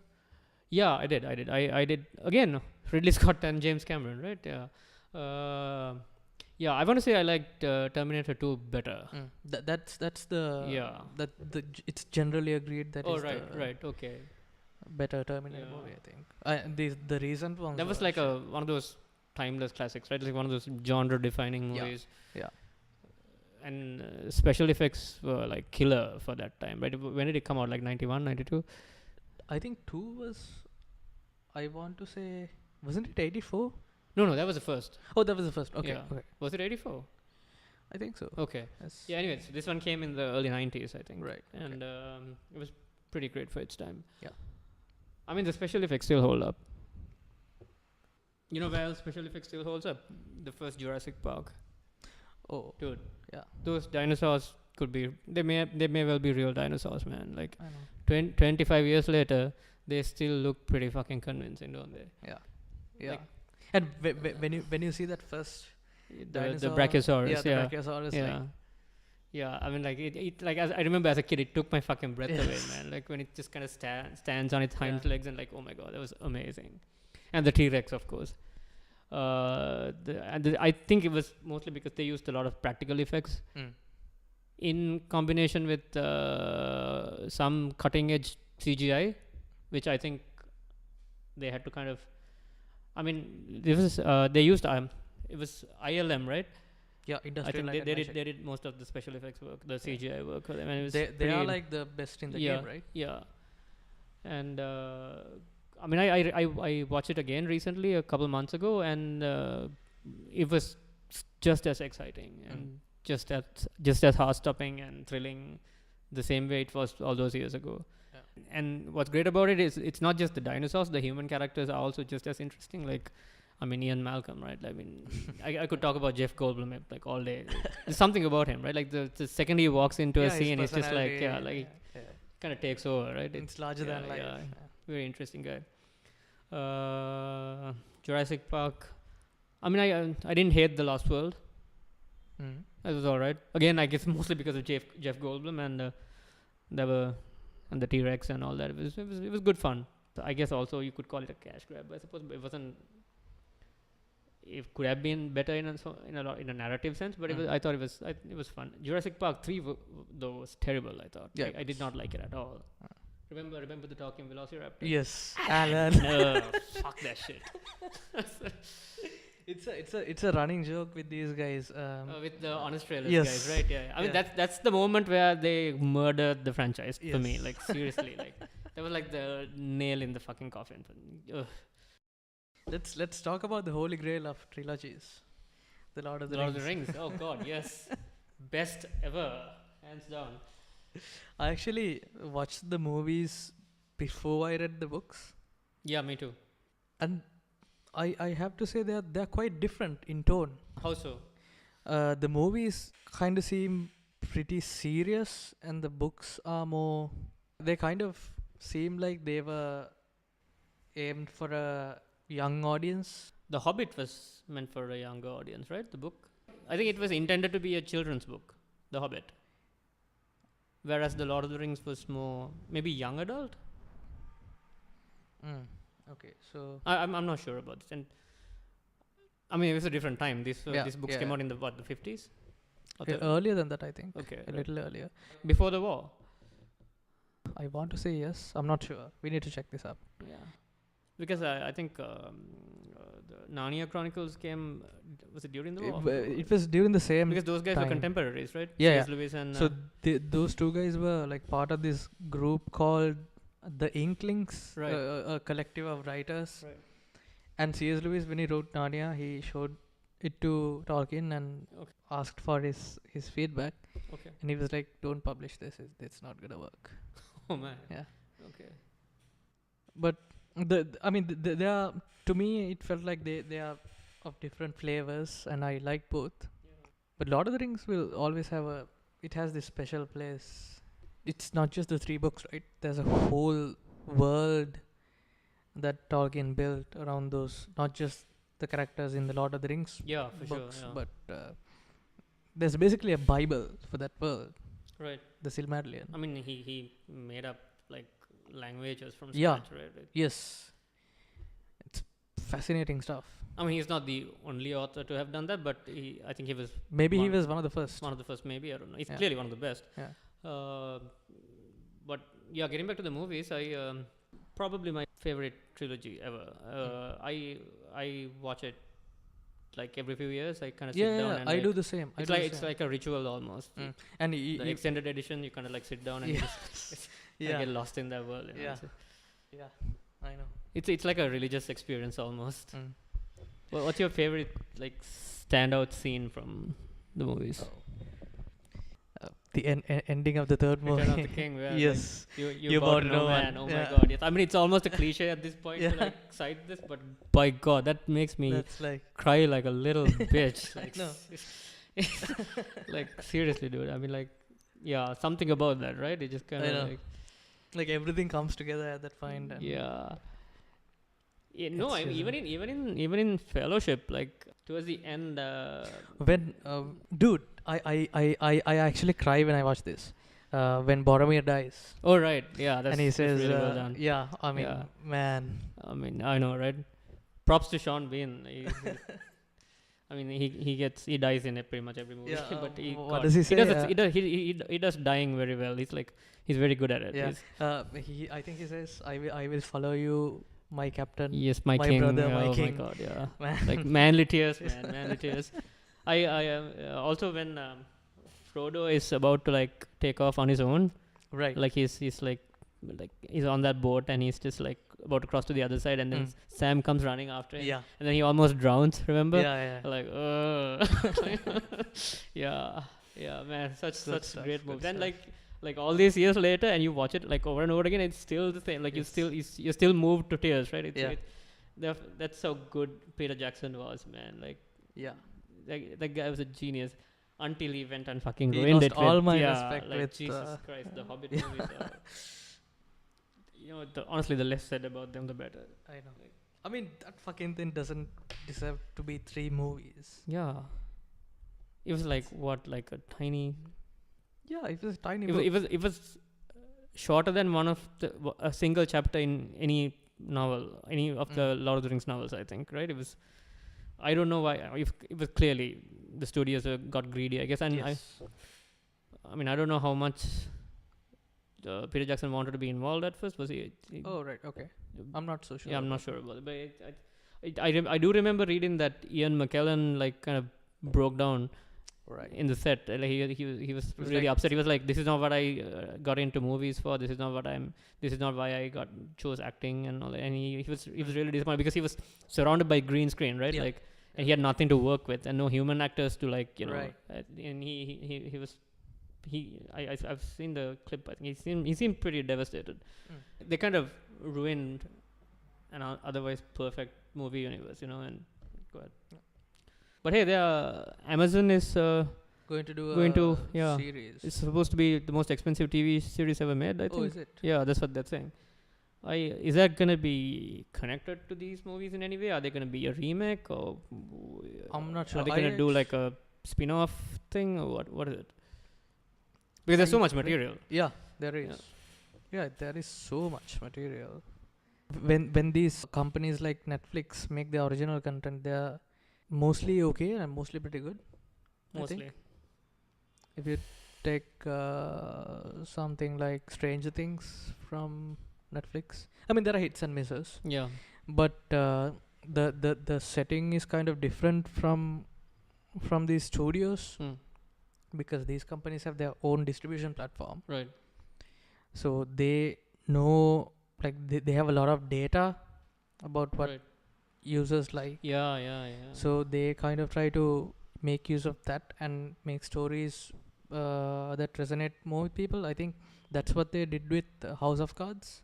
Yeah, I did. I did again. Ridley Scott and James Cameron, right? Yeah. Yeah, I want to say I liked Terminator 2 better. That's the it's generally agreed that. Oh right, okay. Better Terminator movie, I think. The recent one. That was like one of those timeless classics, right? Like one of those genre-defining movies. Yeah. And special effects were like killer for that time, right? When did it come out? Like 91, 92? I think 2 was. I want to say, wasn't it 84? No, that was the first. Oh, that was the first. Okay. Yeah. Okay. Was it 84? I think so. Okay. Yes. Yeah. Anyways, this one came in the early 90s, I think. Right. And it was pretty great for its time. Yeah. I mean, the special effects still hold up. You know where else special effects still holds up? The first Jurassic Park. Oh, dude. Yeah. Those dinosaurs could be. They may well be real dinosaurs, man. Like I know. 25 years later, they still look pretty fucking convincing, don't they? Yeah. Yeah. Like, and when you see that first the Brachiosaurus, the Brachiosaurus, yeah. Yeah, I mean, like it like I remember as a kid, it took my fucking breath away, man. Like when it just kind of stands on its hind legs and like, oh my god, that was amazing. And the T-Rex, of course. I think it was mostly because they used a lot of practical effects in combination with some cutting-edge CGI, which I think they had to kind of. I mean, this was they used it was ILM, right? Yeah, industrial. I think they did most of the special effects work, the CGI work for them, and it was they are like the best in the game, right? Yeah, and I mean, I watched it again recently, a couple months ago, and it was just as exciting and just as heart-stopping and thrilling, the same way it was all those years ago. Yeah. And what's great about it is it's not just the dinosaurs; the human characters are also just as interesting. Like, I mean, Ian Malcolm, right? I mean, I could talk about Jeff Goldblum like all day. There's something about him, right? Like the second he walks into a scene, it's just like kind of takes over, right? It's larger than life. Yeah. Very interesting guy. Jurassic Park. I mean, I didn't hate The Lost World. It was alright. Again, I guess mostly because of Jeff Goldblum and the T-Rex and all that. It was good fun. So I guess also you could call it a cash grab. I suppose it wasn't. It could have been better in a narrative sense, but I thought it was fun. Jurassic Park 3 though was terrible. I thought. Yeah, I did not like it at all. Remember the talking velociraptor? Yes, Alan. No, fuck that shit. It's a running joke with these guys. With the honest trailers yes. guys, right? Yeah. I mean that's the moment where they murdered the franchise for me. Like seriously, like that was like the nail in the fucking coffin. Ugh. Let's talk about the holy grail of trilogies, the Lord of the Rings. Oh God, yes, best ever, hands down. I actually watched the movies before I read the books. Yeah, me too. And I have to say they're quite different in tone. How so? The movies kind of seem pretty serious, and the books are more. They kind of seem like they were aimed for a young audience. The Hobbit was meant for a younger audience, right? The book. I think it was intended to be a children's book, The Hobbit. Whereas The Lord of the Rings was more maybe young adult. Okay, so I'm not sure about this, and I mean it was a different time. These books came out in the 50s. Earlier than that, I think. Okay, a little earlier. Before the war. I want to say yes. I'm not sure. We need to check this up. Yeah, because I think the Narnia Chronicles came. Was it during the war? It was during the same. Because those guys time. were contemporaries, right? Yeah. C.S. Lewis and so those two guys were like part of this group called the Inklings, right. A collective of writers. Right. And C.S. Lewis, when he wrote Narnia, he showed it to Tolkien and asked for his feedback. Okay. And he was like, "Don't publish this. It's not gonna work." Oh man. Yeah. Okay. But they are, to me, it felt like they are of different flavors, and I like both. Yeah. But Lord of the Rings will always have it has this special place. It's not just the 3 books, right? There's a whole world that Tolkien built around those, not just the characters in the Lord of the Rings books, sure, yeah. but there's basically a Bible for that world. Right. The Silmarillion. I mean, he made up like languages from Yeah. scratch, right? Yes. It's fascinating stuff. I mean, he's not the only author to have done that, but I think he was. Maybe he was one of the first. One of the first, maybe. I don't know. He's clearly one of the best. Yeah. But yeah, getting back to the movies, probably my favorite trilogy ever. I watch it like every few years. I kind of sit down and I do the same. It's like a ritual almost. And the extended edition, you kind of like sit down and you just get lost in that world. You know? Yeah, I know. It's like a religious experience almost. Well, what's your favorite like standout scene from the movies? The ending of the third movie. Return of the King. Where yes. Like, you bought no man. Oh my God. Yes. I mean, it's almost a cliche at this point to like cite this, but by God, that makes me cry like a little bitch. Like, no. Like seriously, dude. I mean, like, yeah, something about that, right? It just kind of like everything comes together at that point. And yeah. No, I mean, even in Fellowship, like towards the end. When dude, I actually cry when I watch this. When Boromir dies. Oh right, yeah. That's, and he says, really well done. Yeah, I mean, man. I mean, I know, right? Props to Sean Bean. I mean, he dies in pretty much every movie. Yeah, but what does he say? He does dying very well. He's very good at it. Yeah. I think he says, I will follow you, my captain. Yes, my king. Brother, my oh king. My God, yeah. Man. Like manly tears, man. Manly tears. I also when Frodo is about to like take off on his own. Right. Like he's he's on that boat and he's just like about to cross to the other side, and then Sam comes running after him. Yeah. And then he almost drowns. Remember? Yeah. Like, yeah, man. Such great movie. Then like all these years later, and you watch it like over and over again, it's still the same. Like you're still moved to tears, right? That's how good Peter Jackson was, man. Like, yeah, that guy was a genius until he went and fucking he ruined lost it. all with, my respect like with Jesus Christ, the Hobbit movies are. Honestly, the less said about them, the better. I know. I mean, that fucking thing doesn't deserve to be 3 movies. Yeah. It was like what, like a tiny. Yeah, it was tiny. It was shorter than one of a single chapter in any novel, any of the Lord of the Rings novels, I think, right? It was. I don't know why. If it was clearly the studios got greedy, I guess, and yes. I mean, I don't know how much Peter Jackson wanted to be involved at first. Was he? Oh right, okay. I'm not so sure. Yeah, I'm not sure about it, but I do remember reading that Ian McKellen like kind of broke down. Right. In the set, like he was really like upset. He was like, "This is not what I got into movies for. This is not what I'm. This is not why I chose acting and all that." And he was really disappointed because he was surrounded by green screen, right? Like, and he had nothing to work with and no human actors to like, you know. Right. And he was. I've seen the clip. I think he seemed pretty devastated. They kind of ruined an otherwise perfect movie universe, you know. And go ahead. But hey, Amazon is going to do a series. It's supposed to be the most expensive TV series ever made, I think. Oh, is it? Yeah, that's what they're saying. Is that going to be connected to these movies in any way? Are they going to be a remake, or I'm not sure. Are they going to do like a spin-off thing, or what is it? Because there's so much material. Yeah, there is. Yeah, there is so much material. When these companies like Netflix make the original content, they're mostly okay and mostly pretty good. Mostly. I think. If you take something like Stranger Things from Netflix, I mean there are hits and misses. Yeah. But the setting is kind of different from these studios because these companies have their own distribution platform. Right. So they know, like they have a lot of data about what users like. Yeah. So they kind of try to make use of that and make stories that resonate more with people. I think that's what they did with House of Cards,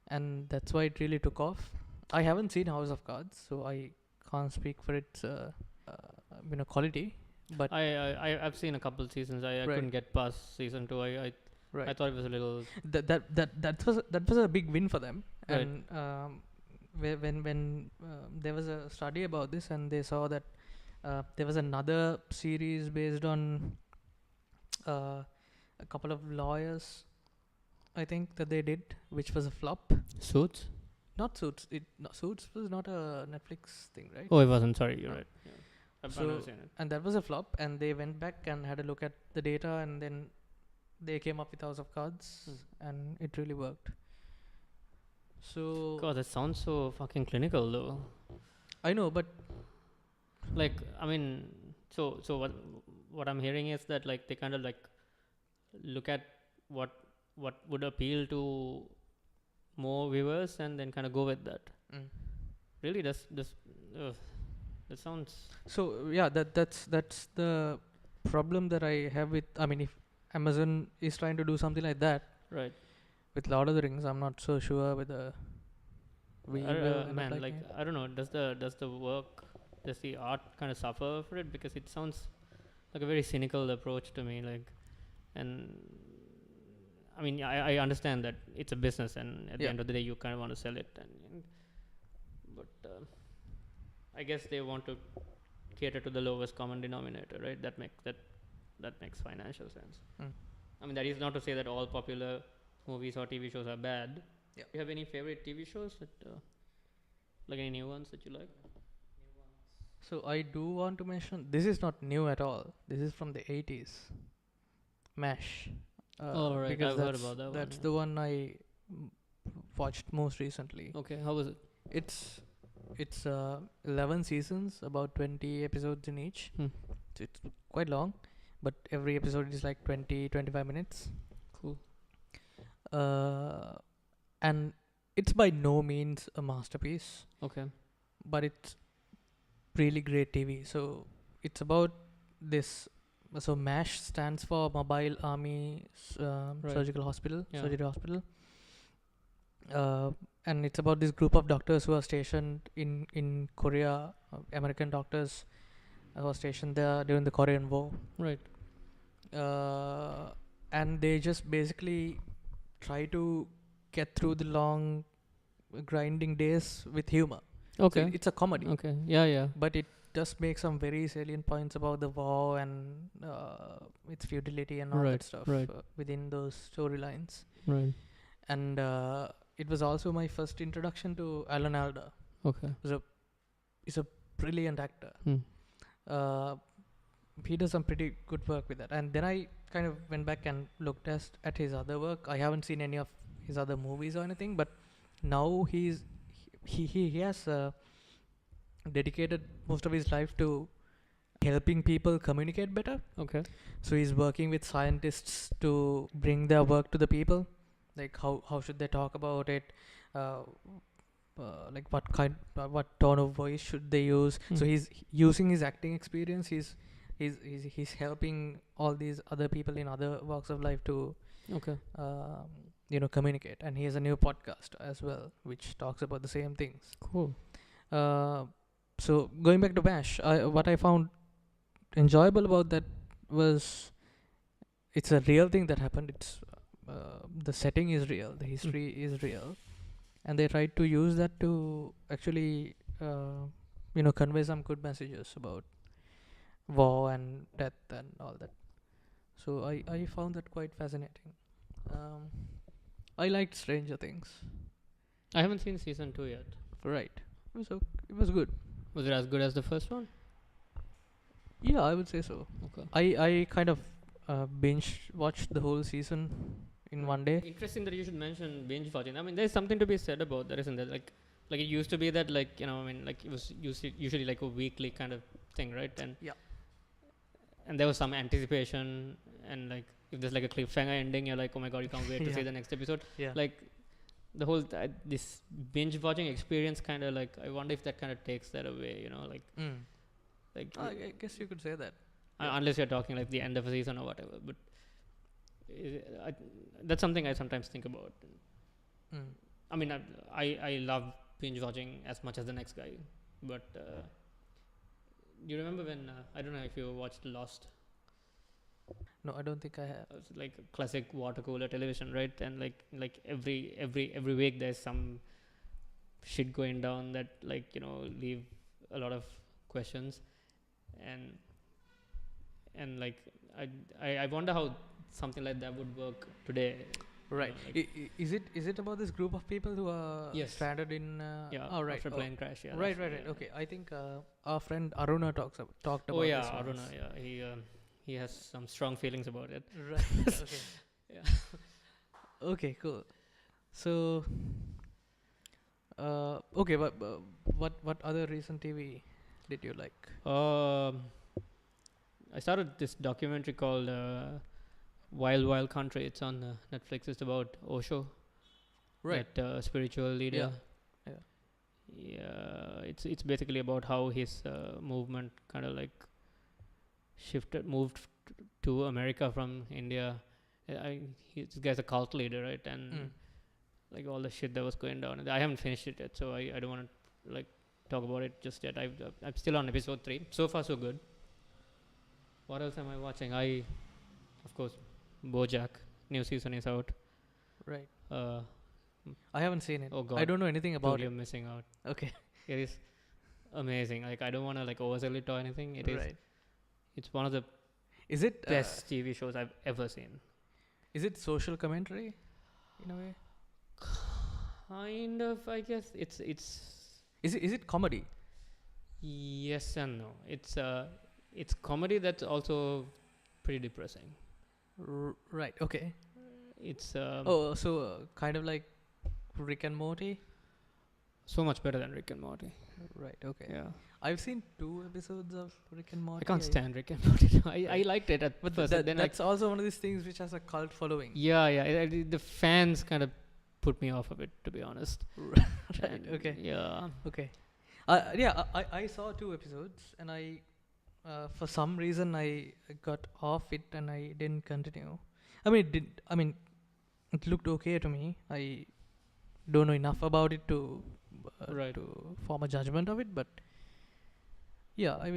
and that's why it really took off. I haven't seen House of Cards, so I can't speak for its quality. But I've seen a couple seasons. I couldn't get past season 2. I thought it was a little that was a big win for them. And when there was a study about this, and they saw that there was another series based on a couple of lawyers, I think, that they did, which was a flop. Suits? Not Suits. Suits was not a Netflix thing, right? Oh, it wasn't. Sorry, you're right. Yeah. I've never seen it. And that was a flop, and they went back and had a look at the data, and then they came up with House of Cards, and it really worked. So. God, that sounds so fucking clinical, though. I know, but like, I mean, so what I'm hearing is that like they kind of like look at what would appeal to more viewers and then kind of go with that. Really, that sounds. So yeah, that's the problem that I have with. I mean, if Amazon is trying to do something like that, right? With Lord of the Rings, I'm not so sure whether we will. Man, like I don't know. Does the work, does the art kind of suffer for it? Because it sounds like a very cynical approach to me. Like, and I mean, I understand that it's a business, and at the end of the day, you kind of want to sell it, but I guess they want to cater to the lowest common denominator, right? That makes financial sense. I mean, that is not to say that all popular movies or TV shows are bad. Do you have any favorite TV shows that, like any new ones that you like? So I do want to mention, this is not new at all. This is from the 80s. MASH. Right. I've heard about that one. That's the one I watched most recently. Okay, how was it? It's 11 seasons, about 20 episodes in each. So it's quite long, but every episode is like 20-25 minutes. Cool. And it's by no means a masterpiece. Okay. But it's really great TV. So it's about this. So MASH stands for Mobile Army Surgical Hospital, Surgery Hospital. And it's about this group of doctors who are stationed in Korea, American doctors who are stationed there during the Korean War. Right. And they just basically try to get through the long grinding days with humor. Okay. So it's a comedy. Okay. Yeah. But does make some very salient points about the war and its futility and all that stuff within those storylines. Right. And it was also my first introduction to Alan Alda. Okay. He's a brilliant actor. He does some pretty good work with that. And then I kind of went back and looked at his other work. I haven't seen any of his other movies or anything, but now he has dedicated most of his life to helping people communicate better. Okay. So he's working with scientists to bring their work to the people, like how should they talk about it, like what tone of voice should they use. So he's using his acting experience. He's helping all these other people in other walks of life to communicate. And he has a new podcast as well which talks about the same things. Cool. So going back to MASH, what I found enjoyable about that was it's a real thing that happened. It's the setting is real, the history is real, and they tried to use that to actually convey some good messages about war and death and all that. So I found that quite fascinating. I liked Stranger Things. I haven't seen season 2 yet. Right. It was good. Was it as good as the first one? Yeah, I would say so. Okay. I kind of binge watched the whole season in one day. Interesting that you should mention binge watching. I mean, there's something to be said about that, isn't there? Like it used to be that it was usually like a weekly kind of thing, right? And and there was some anticipation, and like if there's like a cliffhanger ending, you're like, oh my god, you can't wait to see the next episode. Yeah. Like the whole this binge watching experience kind of like, I wonder if that kind of takes that away, like I guess you could say that. Unless you're talking like the end of a season or whatever, but that's something I sometimes think about. I mean, I love binge watching as much as the next guy, but you remember when I don't know if you watched Lost? No, I don't think I have. It's like classic water cooler television, right? And like every week there's some shit going down that leave a lot of questions, and like I wonder how something like that would work today. Right. Is it about this group of people who are stranded in? After plane crash. Yeah. Right. Okay. I think our friend Aruna talked about. Oh yeah, this Aruna. Yeah, he has some strong feelings about it. Right. Okay. Yeah. Okay. Cool. So. Okay, but what other recent TV did you like? I started this documentary called Wild Wild Country. It's on Netflix. It's about Osho, right? That spiritual leader. Yeah. It's basically about how his movement kind of like moved to America from India. This guy's a cult leader, right? And like all the shit that was going down. I haven't finished it yet, so I don't want to like talk about it just yet. I'm still on episode 3. So far, so good. What else am I watching? Of course, BoJack. New season is out. Right. I haven't seen it. Oh god. I don't know anything about it. You're missing out. Okay. It is amazing. Like I don't want to like oversell it or anything. It is. It's one of the best TV shows I've ever seen. Is it social commentary in a way? Kind of, I guess. It's. Is it comedy? Yes and no. It's comedy that's also pretty depressing. Right. Okay. It's. Kind of like Rick and Morty. So much better than Rick and Morty. Right. Okay. Yeah. I've seen 2 episodes of Rick and Morty. I can't stand Rick and Morty. I liked it at first. That's also one of these things which has a cult following. Yeah. The fans kind of put me off of it, to be honest. Right. Okay. Yeah. Okay. I saw 2 episodes, and I, for some reason, I got off it and I didn't continue. It looked okay to me. I don't know enough about it to form a judgment of it, but yeah, I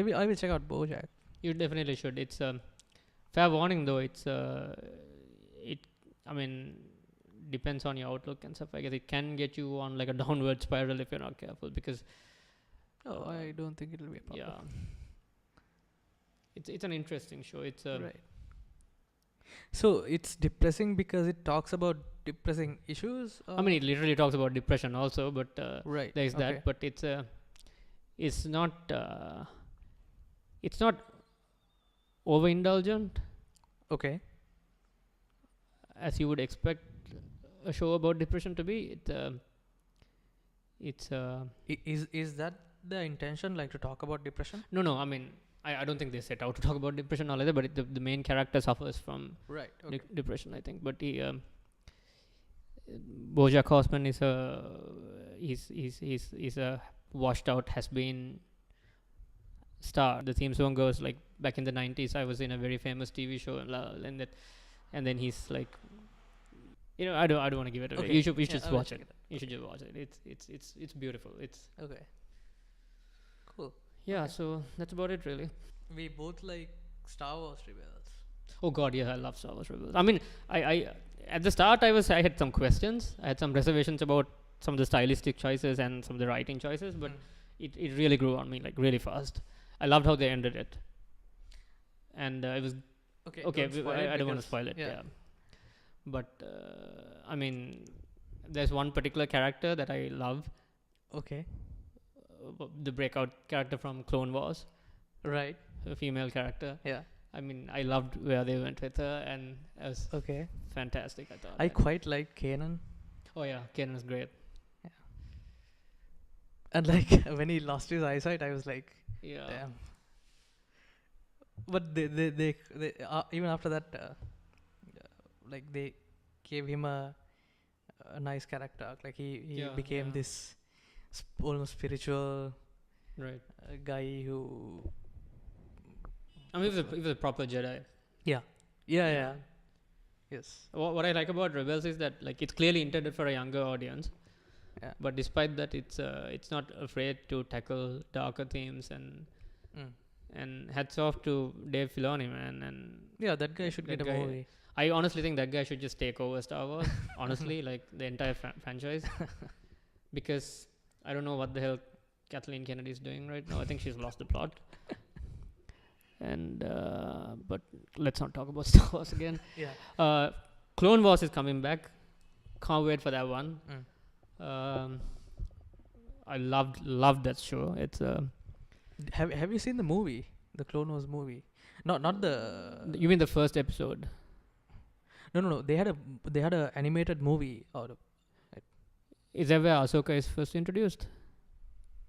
will check out BoJack. You definitely should. It's fair warning though. It's depends on your outlook and stuff. I guess it can get you on like a downward spiral if you're not careful, because Oh, I don't think it'll be a problem. Yeah. It's an interesting show. It's a right. So it's depressing because it talks about depressing issues. I mean, it literally talks about depression also, but right. there is that. But it's not overindulgent. Okay. As you would expect a show about depression to be. Is that the intention, like to talk about depression? No. I mean, I don't think they set out to talk about depression or either, but the main character suffers from depression, I think. But he, BoJack Horseman is a washed out, has been star. The theme song goes like back in the 90s. I was in a very famous TV show, and then he's like, I don't want to give it away. You should just watch it. You should just watch it. It's beautiful. It's okay. Cool. Yeah. Okay. So that's about it, really. We both like Star Wars Rebels. Oh God, yeah, I love Star Wars Rebels. I mean, I at the start I had some questions. I had some reservations about some of the stylistic choices and some of the writing choices, but it really grew on me like really fast. I loved how they ended it, and it was okay. I don't want to spoil it. Yeah. But I mean, there's one particular character that I love. Okay. The breakout character from Clone Wars. Right. A female character. Yeah. I mean, I loved where they went with her, and it was fantastic. I thought. I quite liked Kanan. Oh yeah, Kanan is great. Yeah. And like when he lost his eyesight, I was like, damn. But they even after that, like they gave him a nice character arc. Like he became this almost spiritual guy who. I mean, he was a proper Jedi. Yeah. Yes. What I like about Rebels is that like it's clearly intended for a younger audience. Yeah. But despite that, it's not afraid to tackle darker themes and hats off to Dave Filoni, man. And that guy should get a movie. I honestly think that guy should just take over Star Wars. Honestly, like the entire franchise, because I don't know what the hell Kathleen Kennedy is doing right now. I think she's lost the plot. And but let's not talk about Star Wars again. Yeah. Clone Wars is coming back. Can't wait for that one. I loved that show. It's have you seen the movie, the Clone Wars movie? Not the. You mean the first episode? No. They had a animated movie out of it. Is that where Ahsoka is first introduced?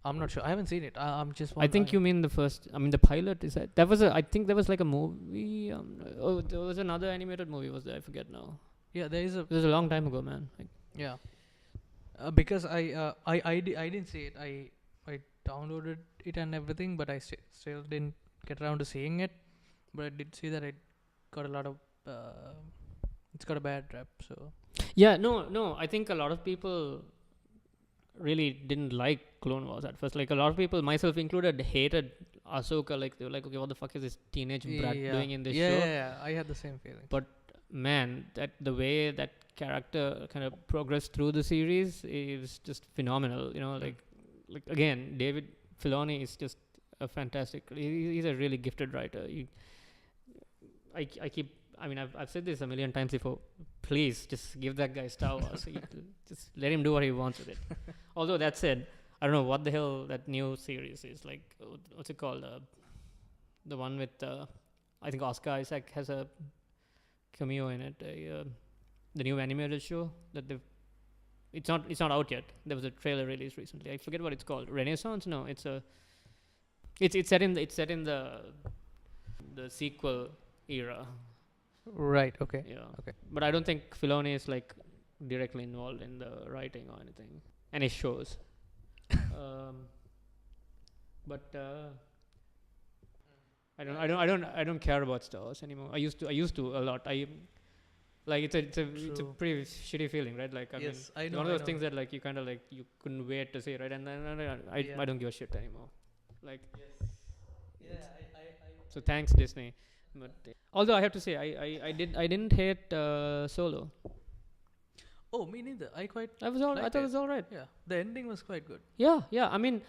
I'm not sure. I haven't seen it. I'm just. I think you mean the first. I mean the pilot. Is that was I think there was like a movie. There was another animated movie. Was there? I forget now. Yeah, there is a. It was a long time ago, man. Like, yeah. Because I didn't see it. I downloaded it and everything, but I still didn't get around to seeing it. But I did see that it got a lot of. It's got a bad rep. So. Yeah. No. I think a lot of people really didn't like Clone Wars at first. Like a lot of people, myself included, hated Ahsoka. Like they were like, okay, what the fuck is this teenage brat doing in this show? Yeah, I had the same feeling. But man, that the way that character kind of progressed through the series is just phenomenal. Like again, David Filoni is just a fantastic. He's a really gifted writer. I've said this a million times before. Please, just give that guy Star Wars. Just let him do what he wants with it. Although that said, I don't know what the hell that new series is. Like, what's it called? The one with, I think Oscar Isaac has a cameo in it. The new animated show that they've. It's not out yet. There was a trailer released recently. I forget what it's called. Renaissance? No, it's set in the sequel era. Right. Okay. Yeah. Okay. But I don't think Filoni is like directly involved in the writing or anything, and it shows. But I don't care about Star Wars anymore. I used to a lot. It's a pretty shitty feeling, right? Like I mean, one of those things that like you kind of like you couldn't wait to see, right? And then I don't give a shit anymore. Like. Yes. Yeah. So thanks Disney. But although I have to say, I didn't hate Solo. Oh, me neither. I thought it was all right. Yeah, the ending was quite good. Yeah. I mean,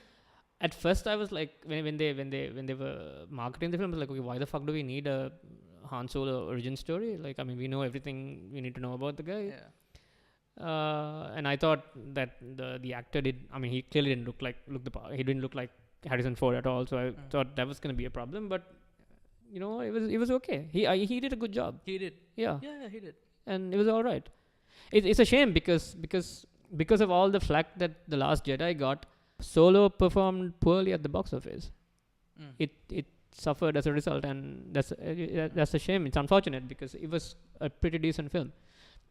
at first I was like, when they were marketing the film, I was like, okay, why the fuck do we need a Han Solo origin story? Like, I mean, we know everything we need to know about the guy. And I thought that the actor did. I mean, he clearly didn't look the part. He didn't look like Harrison Ford at all. So I thought that was going to be a problem. But you know, it was okay. He did a good job. He did. Yeah, he did. And it was all right. It's a shame because of all the flack that The Last Jedi got, Solo performed poorly at the box office. It suffered as a result, and that's a shame. It's unfortunate because it was a pretty decent film,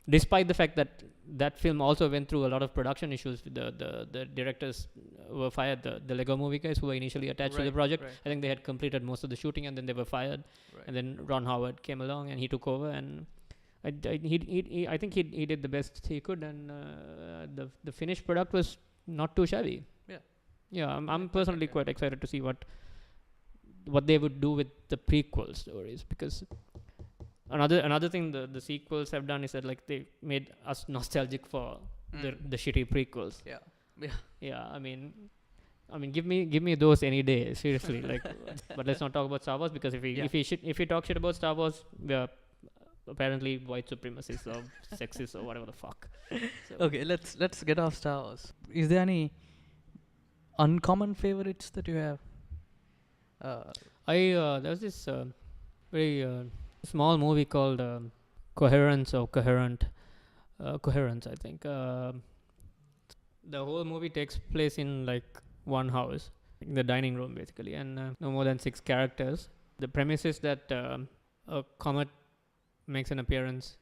despite the fact that film also went through a lot of production issues. The directors were fired. The Lego Movie guys who were initially attached to the project, I think they had completed most of the shooting, and then they were fired. And then Ron Howard came along and he took over, and I think he did the best he could, and the finished product was not too shabby. I'm personally quite excited to see what they would do with the prequel stories, because another thing the sequels have done is that, like, they made us nostalgic for the shitty prequels. I mean give me those any day, seriously. Like, but let's not talk about Star Wars, because if we talk shit about Star Wars, we are apparently white supremacists or sexists or whatever the fuck. So. Okay, let's get off Star Wars. Is there any uncommon favorites that you have? There was this very small movie called Coherence, I think. The whole movie takes place in like one house, the dining room basically, and no more than 6 characters. The premise is that a comet makes an appearance,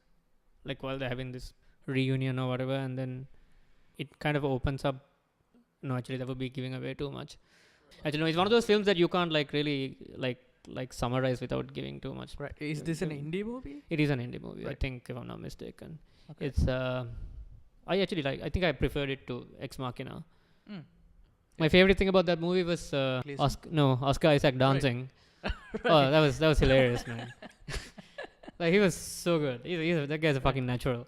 like while they're having this reunion or whatever, and then it kind of opens up. No, actually, that would be giving away too much. Actually, no, it's one of those films that you can't like really like summarize without giving too much. Right. Is this an indie movie? It is an indie movie, I think, if I'm not mistaken. Okay. It's I actually like. I think I preferred it to Ex Machina. My favorite thing about that movie was Oscar Isaac dancing. Oh, that was hilarious, man. Like, he was so good. That guy's a fucking natural.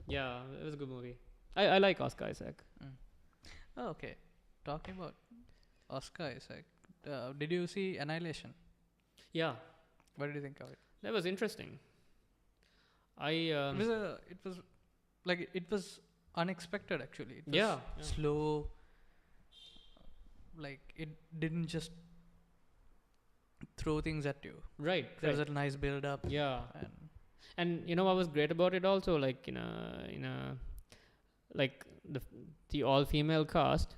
Yeah, it was a good movie. I like Oscar Isaac. Oh, okay. Talking about Oscar Isaac, did you see Annihilation? Yeah. What did you think of it? That was interesting. It was unexpected, actually. It was slow. Like, it didn't just throw things at you. Right. There was a nice build up. Yeah. And you know what was great about it also, like like the all female cast,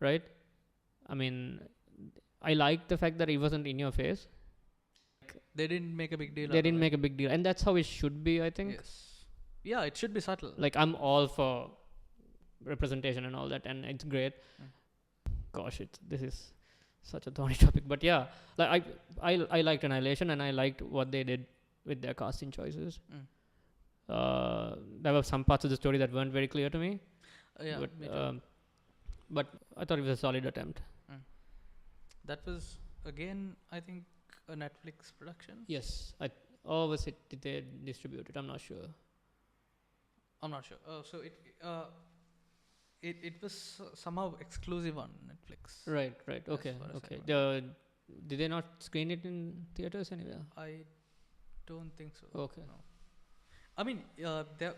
right? I mean, I liked the fact that it wasn't in your face. They didn't make a big deal. They didn't make a big deal, and that's how it should be, I think. Yes. Yeah, it should be subtle. Like, I'm all for representation and all that, and it's great. Gosh, this is such a thorny topic, but yeah, like I liked Annihilation, and I liked what they did with their casting choices. There were some parts of the story that weren't very clear to me. But I thought it was a solid attempt. That was, again, I think, a Netflix production. Yes. Or was it, did they distribute it? I'm not sure. So it was somehow exclusive on Netflix. Right. Okay. Did they not screen it in theaters anywhere? I don't think so. Okay. No. I mean,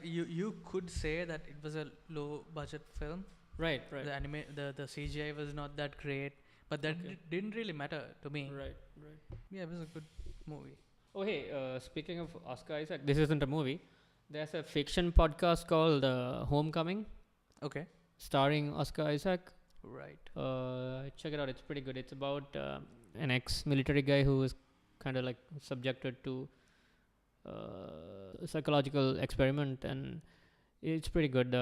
you could say that it was a low budget film. Right. The CGI was not that great, but that didn't really matter to me. Right. Yeah, it was a good movie. Oh, hey, speaking of Oscar Isaac, this isn't a movie. There's a fiction podcast called Homecoming. Okay. Starring Oscar Isaac. Right. Check it out. It's pretty good. It's about an ex-military guy who was kind of like subjected to a psychological experiment, and it's pretty good.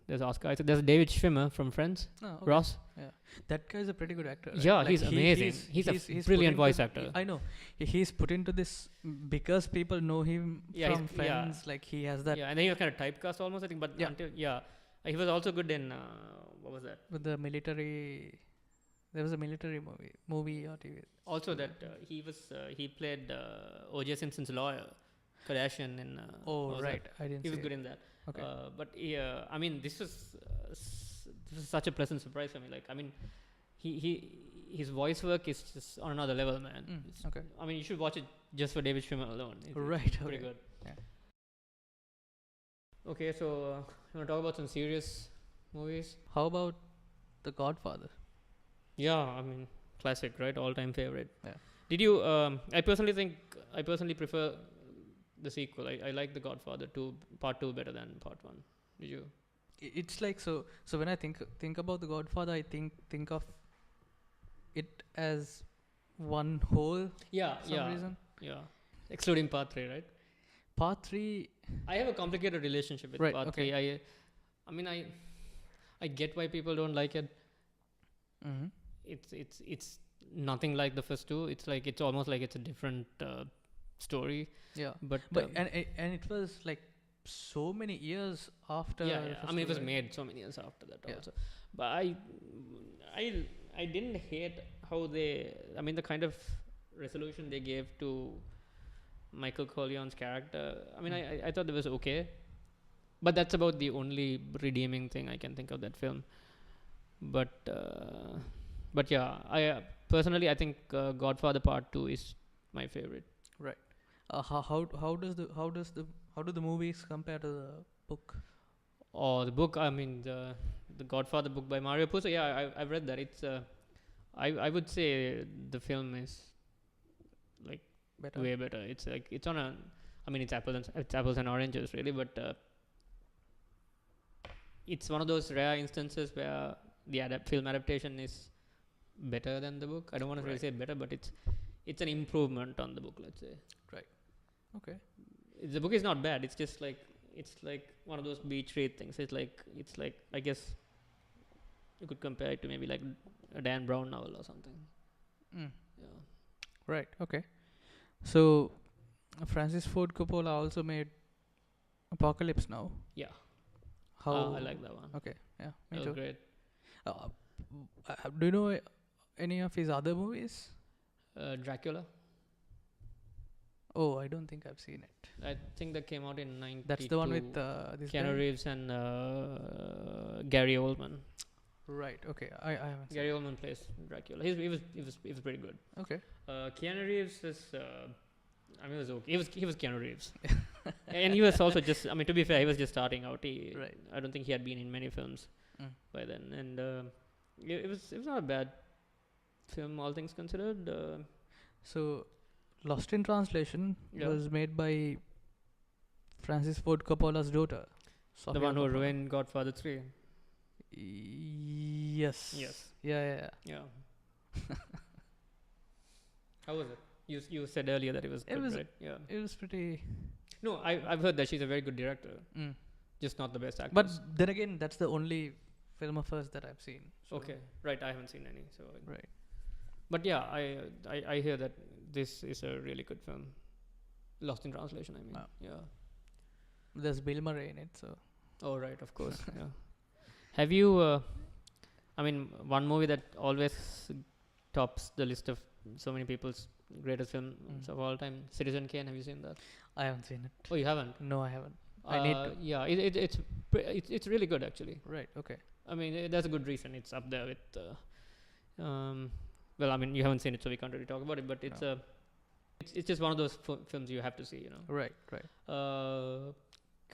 There's Oscar Isaac. There's David Schwimmer from Friends. Oh, okay. Ross. Yeah, that guy's a pretty good actor. Right? Yeah, like he's amazing. He's a brilliant voice actor. I know. He's put into this because people know him from Friends. Yeah. Like, he has that. Yeah, and then he was kind of typecast almost, I think. But he was also good in what was that? With the military. There was a military movie or TV. Also, that he played O.J. Simpson's lawyer, Kardashian in. Right. I didn't. He was good in that. Okay. But I mean, this was this is such a pleasant surprise for me. Like, I mean, his voice work is just on another level, man. Okay. I mean, you should watch it just for David Schwimmer alone. It's pretty good. Yeah. Okay, so you want to talk about some serious movies? How about The Godfather? Yeah, I mean, classic, right? All-time favorite. Yeah. Did you? I personally prefer the sequel. I like The Godfather 2, Part 2 better than Part 1. Did you? It's like so when I think about The Godfather, I think of it as one whole. Yeah, for some reason. Yeah. Excluding Part 3, right? Part 3. I have a complicated relationship with Part 3. I mean, I get why people don't like it. Mm-hmm. It's nothing like the first two. It's almost like it's a different story. Yeah. But and it was like so many years after. Yeah. I mean, it was made so many years after that also. But I didn't hate how they. I mean, the kind of resolution they gave to Michael Corleone's character. I mean, I thought it was okay. But that's about the only redeeming thing I can think of that film. But yeah, I personally I think Godfather Part 2 is my favorite. Right. How do the movies compare to the book? Oh, the book. I mean the Godfather book by Mario Puzo. Yeah, I've read that. It's I would say the film is like better. Way better. It's like it's on a. I mean, it's apples and oranges really, but it's one of those rare instances where the film adaptation is better than the book. I don't want to really say better, but it's an improvement on the book, let's say. Right. Okay. The book is not bad. It's just like one of those beach read things. It's like I guess you could compare it to maybe like a Dan Brown novel or something. Yeah. Right. Okay. So Francis Ford Coppola also made Apocalypse Now. Yeah. How I like that one. Okay. Yeah. Me That too. was great. Do you know any of his other movies? Dracula. Oh, I don't think I've seen it. I think that came out in 92. That's the one with this Keanu guy? Reeves and Gary Oldman. Right. Okay. I haven't. Seen Gary Oldman plays Dracula. He was pretty good. Okay. Keanu Reeves is. I mean, it was okay. He was Keanu Reeves, and he was also just. I mean, to be fair, he was just starting out. Right. I don't think he had been in many films by then, and it was not a bad film, all things considered. So, Lost in Translation Yeah. was made by Francis Ford Coppola's daughter, The Sofia one who Coppola. ruined Godfather 3. Yes. Yes. Yeah. Yeah. How was it? You said earlier that it was good, right? Yeah. It was pretty. No, I've heard that she's a very good director, just not the best actress. But then again, that's the only film of hers that I've seen. So Okay, right. I haven't seen any, so. Right. But yeah, I hear that this is a really good film. Lost in Translation, I mean. Wow. Yeah. There's Bill Murray in it, so. Oh right, of course. Yeah. Have you? I mean, one movie that always tops the list of so many people's greatest films of all time, Citizen Kane. Have you seen that? I haven't seen it. Oh, you haven't? No, I haven't. I need to. Yeah, it's really good actually. Right. Okay. I mean, there's a good reason it's up there with. Well, I mean, you haven't seen it, so we can't really talk about it. But it's it's just one of those films you have to see, you know. Right.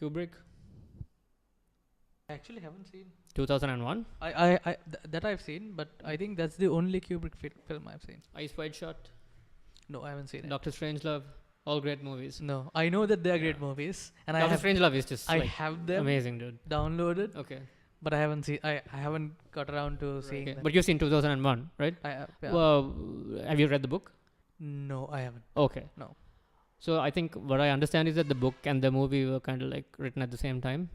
Kubrick. I actually haven't seen. 2001. That I've seen, but I think that's the only Kubrick film I've seen. Eyes Wide Shut. No, I haven't seen it. Doctor Strangelove. All great movies. No, I know that they're great movies, and Doctor Strangelove is just I have them amazing, dude. downloaded. Okay. But I haven't seen. I haven't got around to seeing them. But you've seen 2001, right? I have. Yeah. Well, have you read the book? No, I haven't. Okay. No. So I think what I understand is that the book and the movie were kind of like written at the same time.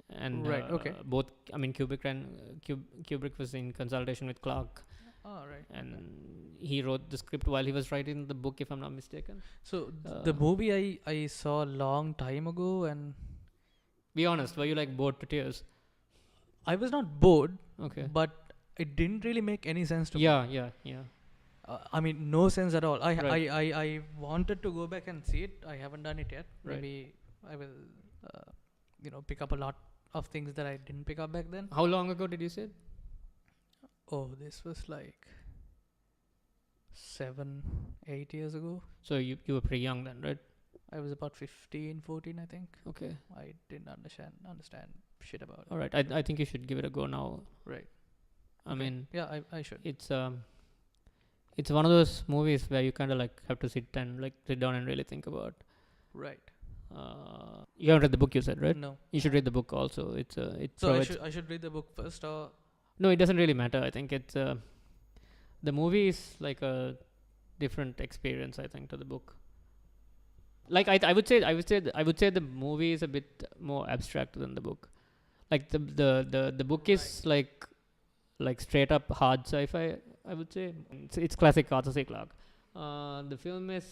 And Right, okay. both, I mean, Kubrick was in consultation with Clark. Oh, right. And he wrote the script while he was writing the book, if I'm not mistaken. So the movie I saw a long time ago, and be honest, were you like bored to tears? I was not bored. Okay. But it didn't really make any sense to me. Yeah. I mean, no sense at all. Right. I wanted to go back and see it. I haven't done it yet. Right. Maybe I will, pick up a lot of things that I didn't pick up back then. How long ago did you say? Oh, this was like 7, 8 years ago. So you were pretty young then, right? I was about 15, 14, I think. Okay. I didn't understand shit about it. All right. I think you should give it a go now. Right. I mean, yeah, I should. It's one of those movies where you kind of like have to sit down and really think about. Right. You haven't read the book, you said, right? No. You should read the book also. So I should read the book first, or no? It doesn't really matter. I think it's the movie is like a different experience, I think, to the book. Like I would say the movie is a bit more abstract than the book. Like the book is like straight up hard sci-fi, I would say. It's classic Arthur C. Clarke. The film is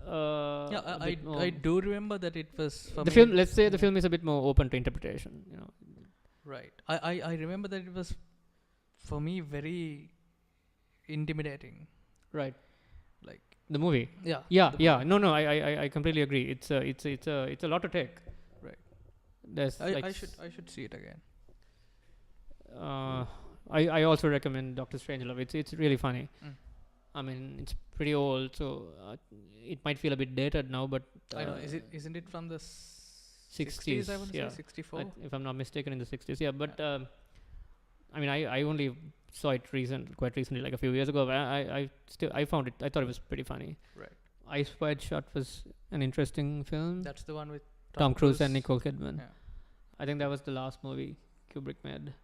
I do remember that it was for the me. film. Let's say the film is a bit more open to interpretation. Right. I remember that it was for me very intimidating. Right. Like the movie. Yeah. No. I completely agree. It's a lot to take. Right. I should see it again. I also recommend Doctor Strangelove. It's really funny. I mean, it's pretty old, so it might feel a bit dated now, but I know. Isn't it from the 60s? I would say 64. If I'm not mistaken, in the 60s. Yeah, but I mean, I only saw it quite recently, like a few years ago. But I found it. I thought it was pretty funny. Right. Ice Wide Shut was an interesting film. That's the one with Tom Cruise and Nicole Kidman. Yeah. I think that was the last movie Kubrick made.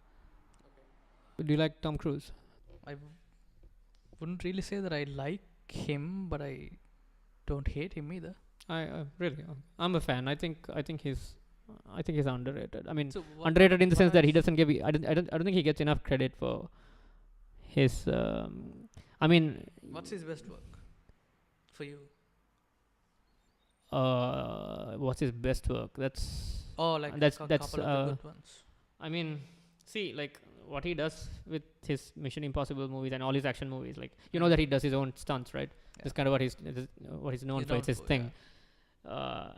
Okay. Do you like Tom Cruise? I wouldn't really say that I like him, but I don't hate him either. I'm a fan. I think he's underrated. I mean, underrated in the sense that he doesn't give. I don't think he gets enough credit for his. I mean, what's his best work for you? What's his best work? That's couple of the good ones. I mean, see, like what he does with his Mission Impossible movies and all his action movies, like you know that he does his own stunts, right? Yeah. That's kind of what he's known for. It's his thing. Yeah.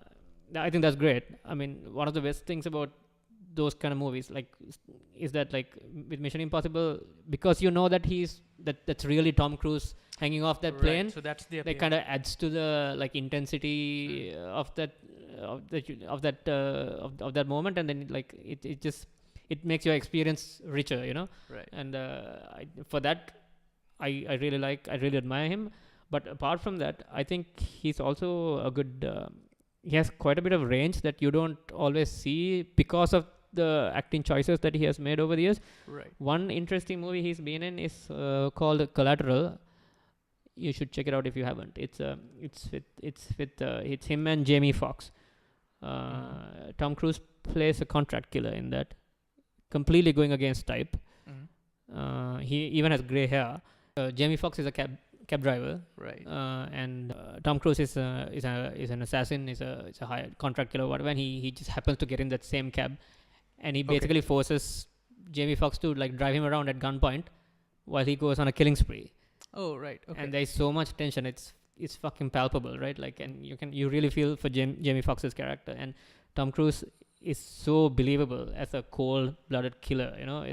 I think that's great. I mean, one of the best things about those kind of movies, like, is that like with Mission Impossible, because you know that that's really Tom Cruise hanging off that plane. So that's the that kind of adds to the like intensity of that moment, and then like it makes your experience richer, you know. Right. And for that, I really admire him. But apart from that, I think he's also a good. He has quite a bit of range that you don't always see because of the acting choices that he has made over the years. Right. One interesting movie he's been in is called Collateral. You should check it out if you haven't. It's him and Jamie Foxx. Tom Cruise plays a contract killer in that, completely going against type. He even has grey hair. Jamie Foxx is a cab driver, right? And Tom Cruise is an assassin, is a hired contract killer, whatever. And he just happens to get in that same cab, and he basically forces Jamie Foxx to like drive him around at gunpoint while he goes on a killing spree. Oh, right. Okay. And there's so much tension. It's fucking palpable, right? Like, and you really feel for Jamie Foxx's character, and Tom Cruise is so believable as a cold-blooded killer. You know,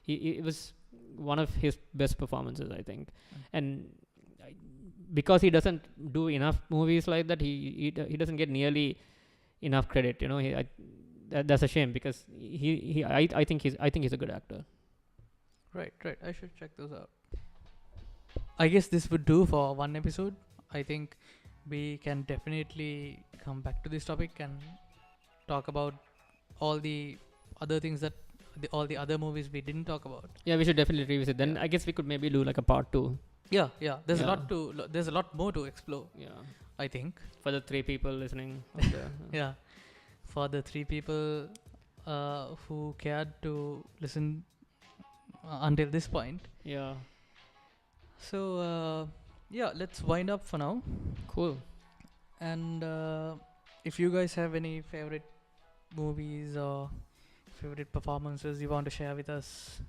it was one of his best performances, I think. And because he doesn't do enough movies like that, he doesn't get nearly enough credit. You know, that's a shame, because I think he's a good actor. Right. I should check those out. I guess this would do for one episode. I think we can definitely come back to this topic and talk about all the other things all the other movies we didn't talk about. Yeah, we should definitely revisit. Then I guess we could maybe do like a part 2. Yeah. There's a lot more to explore. Yeah, I think for the 3 people listening. Yeah, for the 3 people who cared to listen until this point. Yeah. So let's wind up for now. Cool. And if you guys have any favorite movies or favorite performances you want to share with us,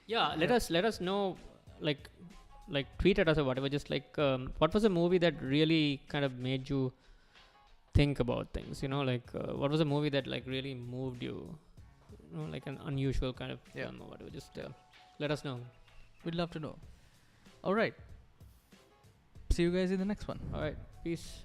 let us know, like tweet at us or whatever, just like what was a movie that really kind of made you think about things. Like what was a movie that like really moved you? Like an unusual kind of film or whatever. Just let us know. We'd love to know. All right. See you guys in the next one. All right. Peace.